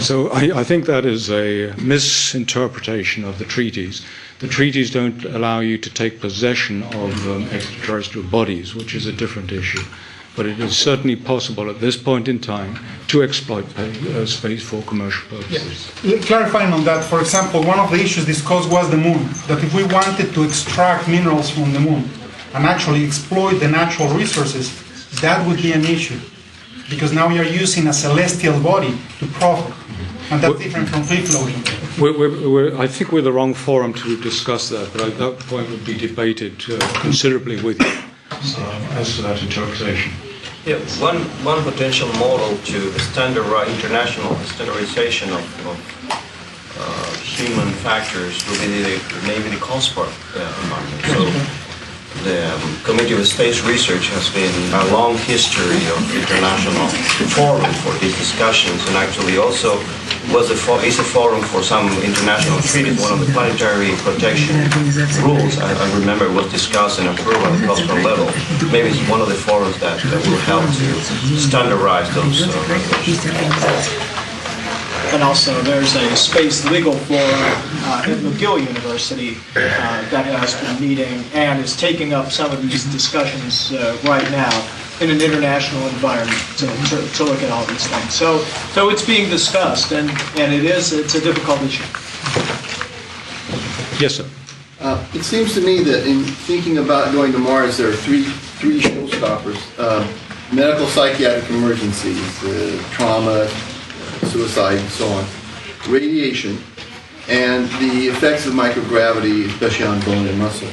Speaker 4: So I think that is a misinterpretation of the treaties. The treaties don't allow you to take possession of extraterrestrial bodies, which is a different issue. But it is certainly possible at this point in time to exploit space for commercial purposes.
Speaker 18: Yeah. Clarifying on that, for example, one of the issues discussed was the moon. That if we wanted to extract minerals from the moon and actually exploit the natural resources, that would be an issue. Because now we are using a celestial body to profit. And that's different from free floating.
Speaker 4: I think we're the wrong forum to discuss that, but that point would be debated considerably with you as to that interpretation.
Speaker 19: Yeah, one potential model to international standardization of human factors would be maybe the COSPAR environment. So the Committee of Space Research has been a long history of international forum for these discussions, and actually also is a forum for some international treaties. One of the planetary protection rules, I remember, was discussed and approved at the COSPAR level. Maybe it's one of the forums that will help to standardize those regulations.
Speaker 20: And also, there's a space legal forum at McGill University that has been meeting and is taking up some of these discussions right now in an international environment to look at all these things. So it's being discussed, and it's a difficult issue.
Speaker 4: Yes, sir.
Speaker 21: It seems to me that in thinking about going to Mars, there are three showstoppers: medical, psychiatric emergencies, trauma, suicide, and so on, radiation, and the effects of microgravity, especially on bone and muscle.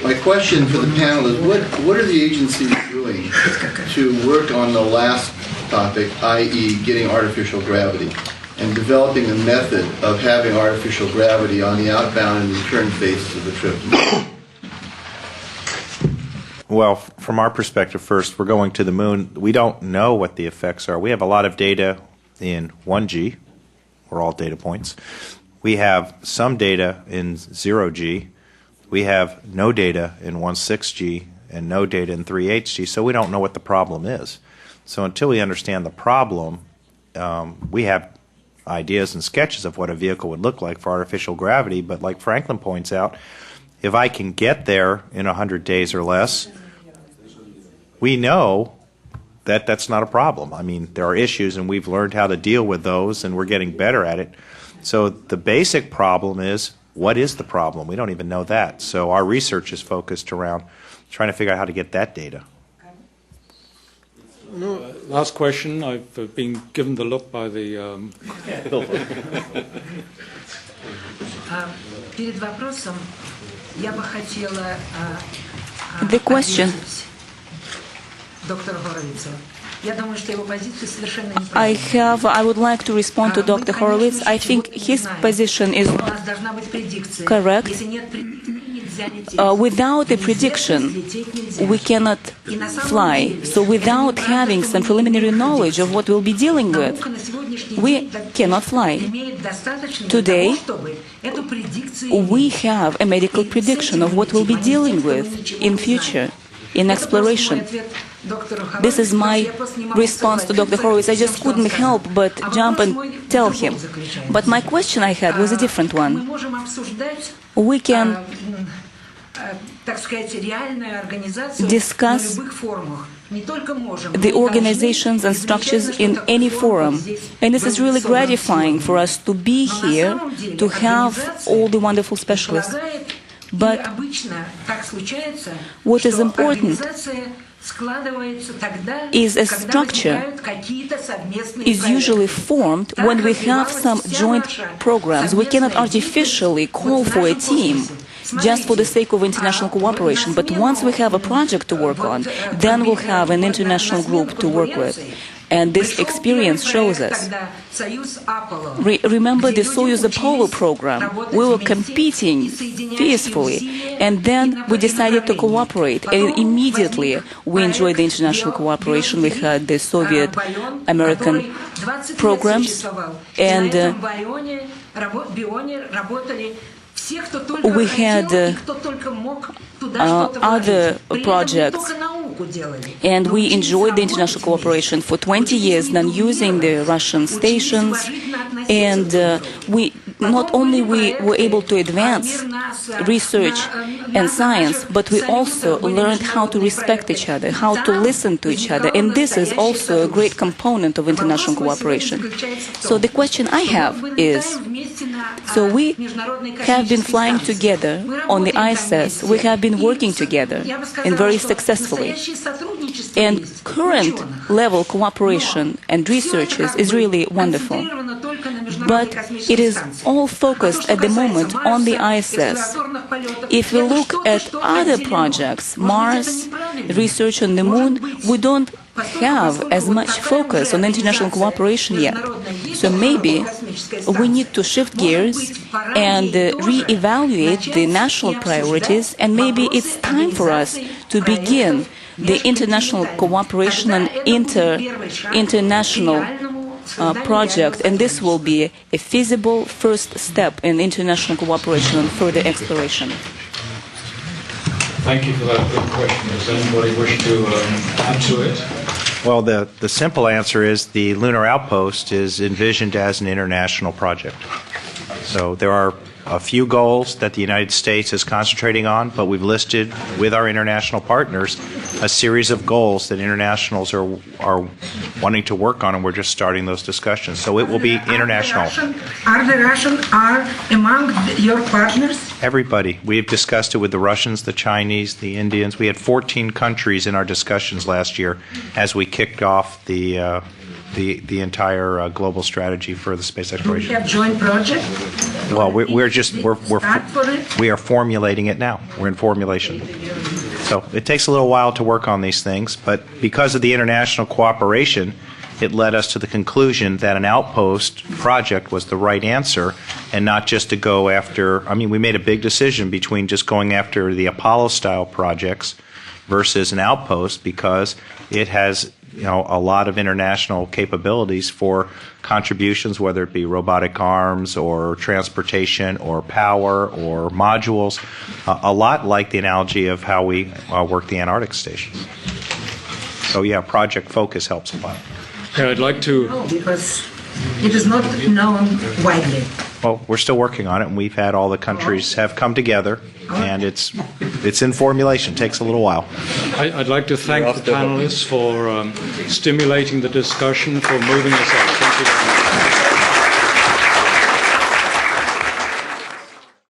Speaker 21: My question for the panel is, what are the agencies doing to work on the last topic, i.e. getting artificial gravity, and developing a method of having artificial gravity on the outbound and return phases of the trip?
Speaker 16: Well, from our perspective, first, we're going to the moon. We don't know what the effects are. We have a lot of data in 1G, or all data points. We have some data in 0G. We have no data in 1.6G and no data in 3.8G, so we don't know what the problem is. So until we understand the problem, we have ideas and sketches of what a vehicle would look like for artificial gravity, but like Franklin points out, if I can get there in 100 days or less, we know that that's not a problem. I mean, there are issues, and we've learned how to deal with those, and we're getting better at it. So the basic problem is, what is the problem? We don't even know that. So our research is focused around trying to figure out how to get that data.
Speaker 4: Last question. I've been given the look by the...
Speaker 6: The question I would like to respond to Dr. Horowitz. I think his position is correct. Without a prediction, we cannot fly. So without having some preliminary knowledge of what we'll be dealing with, we cannot fly. Today, we have a medical prediction of what we'll be dealing with in future, in exploration. This is my response to Dr. Horowitz. I just couldn't help but jump and tell him. But my question I had was a different one. We can discuss the organizations and structures in any forum. And this is really gratifying for us to be here, to have all the wonderful specialists. But what is important is a structure is usually formed when we have some joint programs. We cannot artificially call for a team just for the sake of international cooperation. But once we have a project to work on, then we'll have an international group to work with. And this experience shows us. Remember the Soyuz Apollo program? We were competing peacefully, and then we decided to cooperate. And immediately we enjoyed the international cooperation. We had the Soviet-American programs, and we had other projects, and we enjoyed the international cooperation for 20 years, then using the Russian stations, and we not only we were able to advance research and science, but we also learned how to respect each other, how to listen to each other, and this is also a great component of international cooperation. So the question I have is, so we have been flying together on the ISS, we have been working together, and very successfully. And current level cooperation and research is really wonderful. But it is all focused at the moment on the ISS. If we look at other projects, Mars, research on the Moon, we don't have as much focus on international cooperation yet. So maybe we need to shift gears and re-evaluate the national priorities, and maybe it's time for us to begin the international cooperation and international project, and this will be a feasible first step in international cooperation and further exploration.
Speaker 4: Thank you for that good question. Does anybody wish to add to it?
Speaker 16: Well, the simple answer is the lunar outpost is envisioned as an international project. So there are a few goals that the United States is concentrating on, but we've listed with our international partners a series of goals that internationals are wanting to work on, and we're just starting those discussions. So it will be international.
Speaker 2: Are the Russians among your partners?
Speaker 16: Everybody. We've discussed it with the Russians, the Chinese, the Indians. We had 14 countries in our discussions last year as we kicked off the entire global strategy for the space exploration.
Speaker 2: Do you have joint project?
Speaker 16: Well, we are formulating it now. We're in formulation. So it takes a little while to work on these things, but because of the international cooperation, it led us to the conclusion that an outpost project was the right answer, and not just to go after, we made a big decision between just going after the Apollo-style projects versus an outpost, because it has a lot of international capabilities for contributions, whether it be robotic arms or transportation or power or modules, a lot like the analogy of how we work the Antarctic stations. So yeah, project focus helps a lot.
Speaker 4: Yeah, I'd like to...
Speaker 2: Because it is not known widely.
Speaker 16: Well, we're still working on it, and we've had all the countries have come together, and it's in formulation. It takes a little while.
Speaker 4: I'd like to thank the panelists for stimulating the discussion, for moving us on. Thank you very much.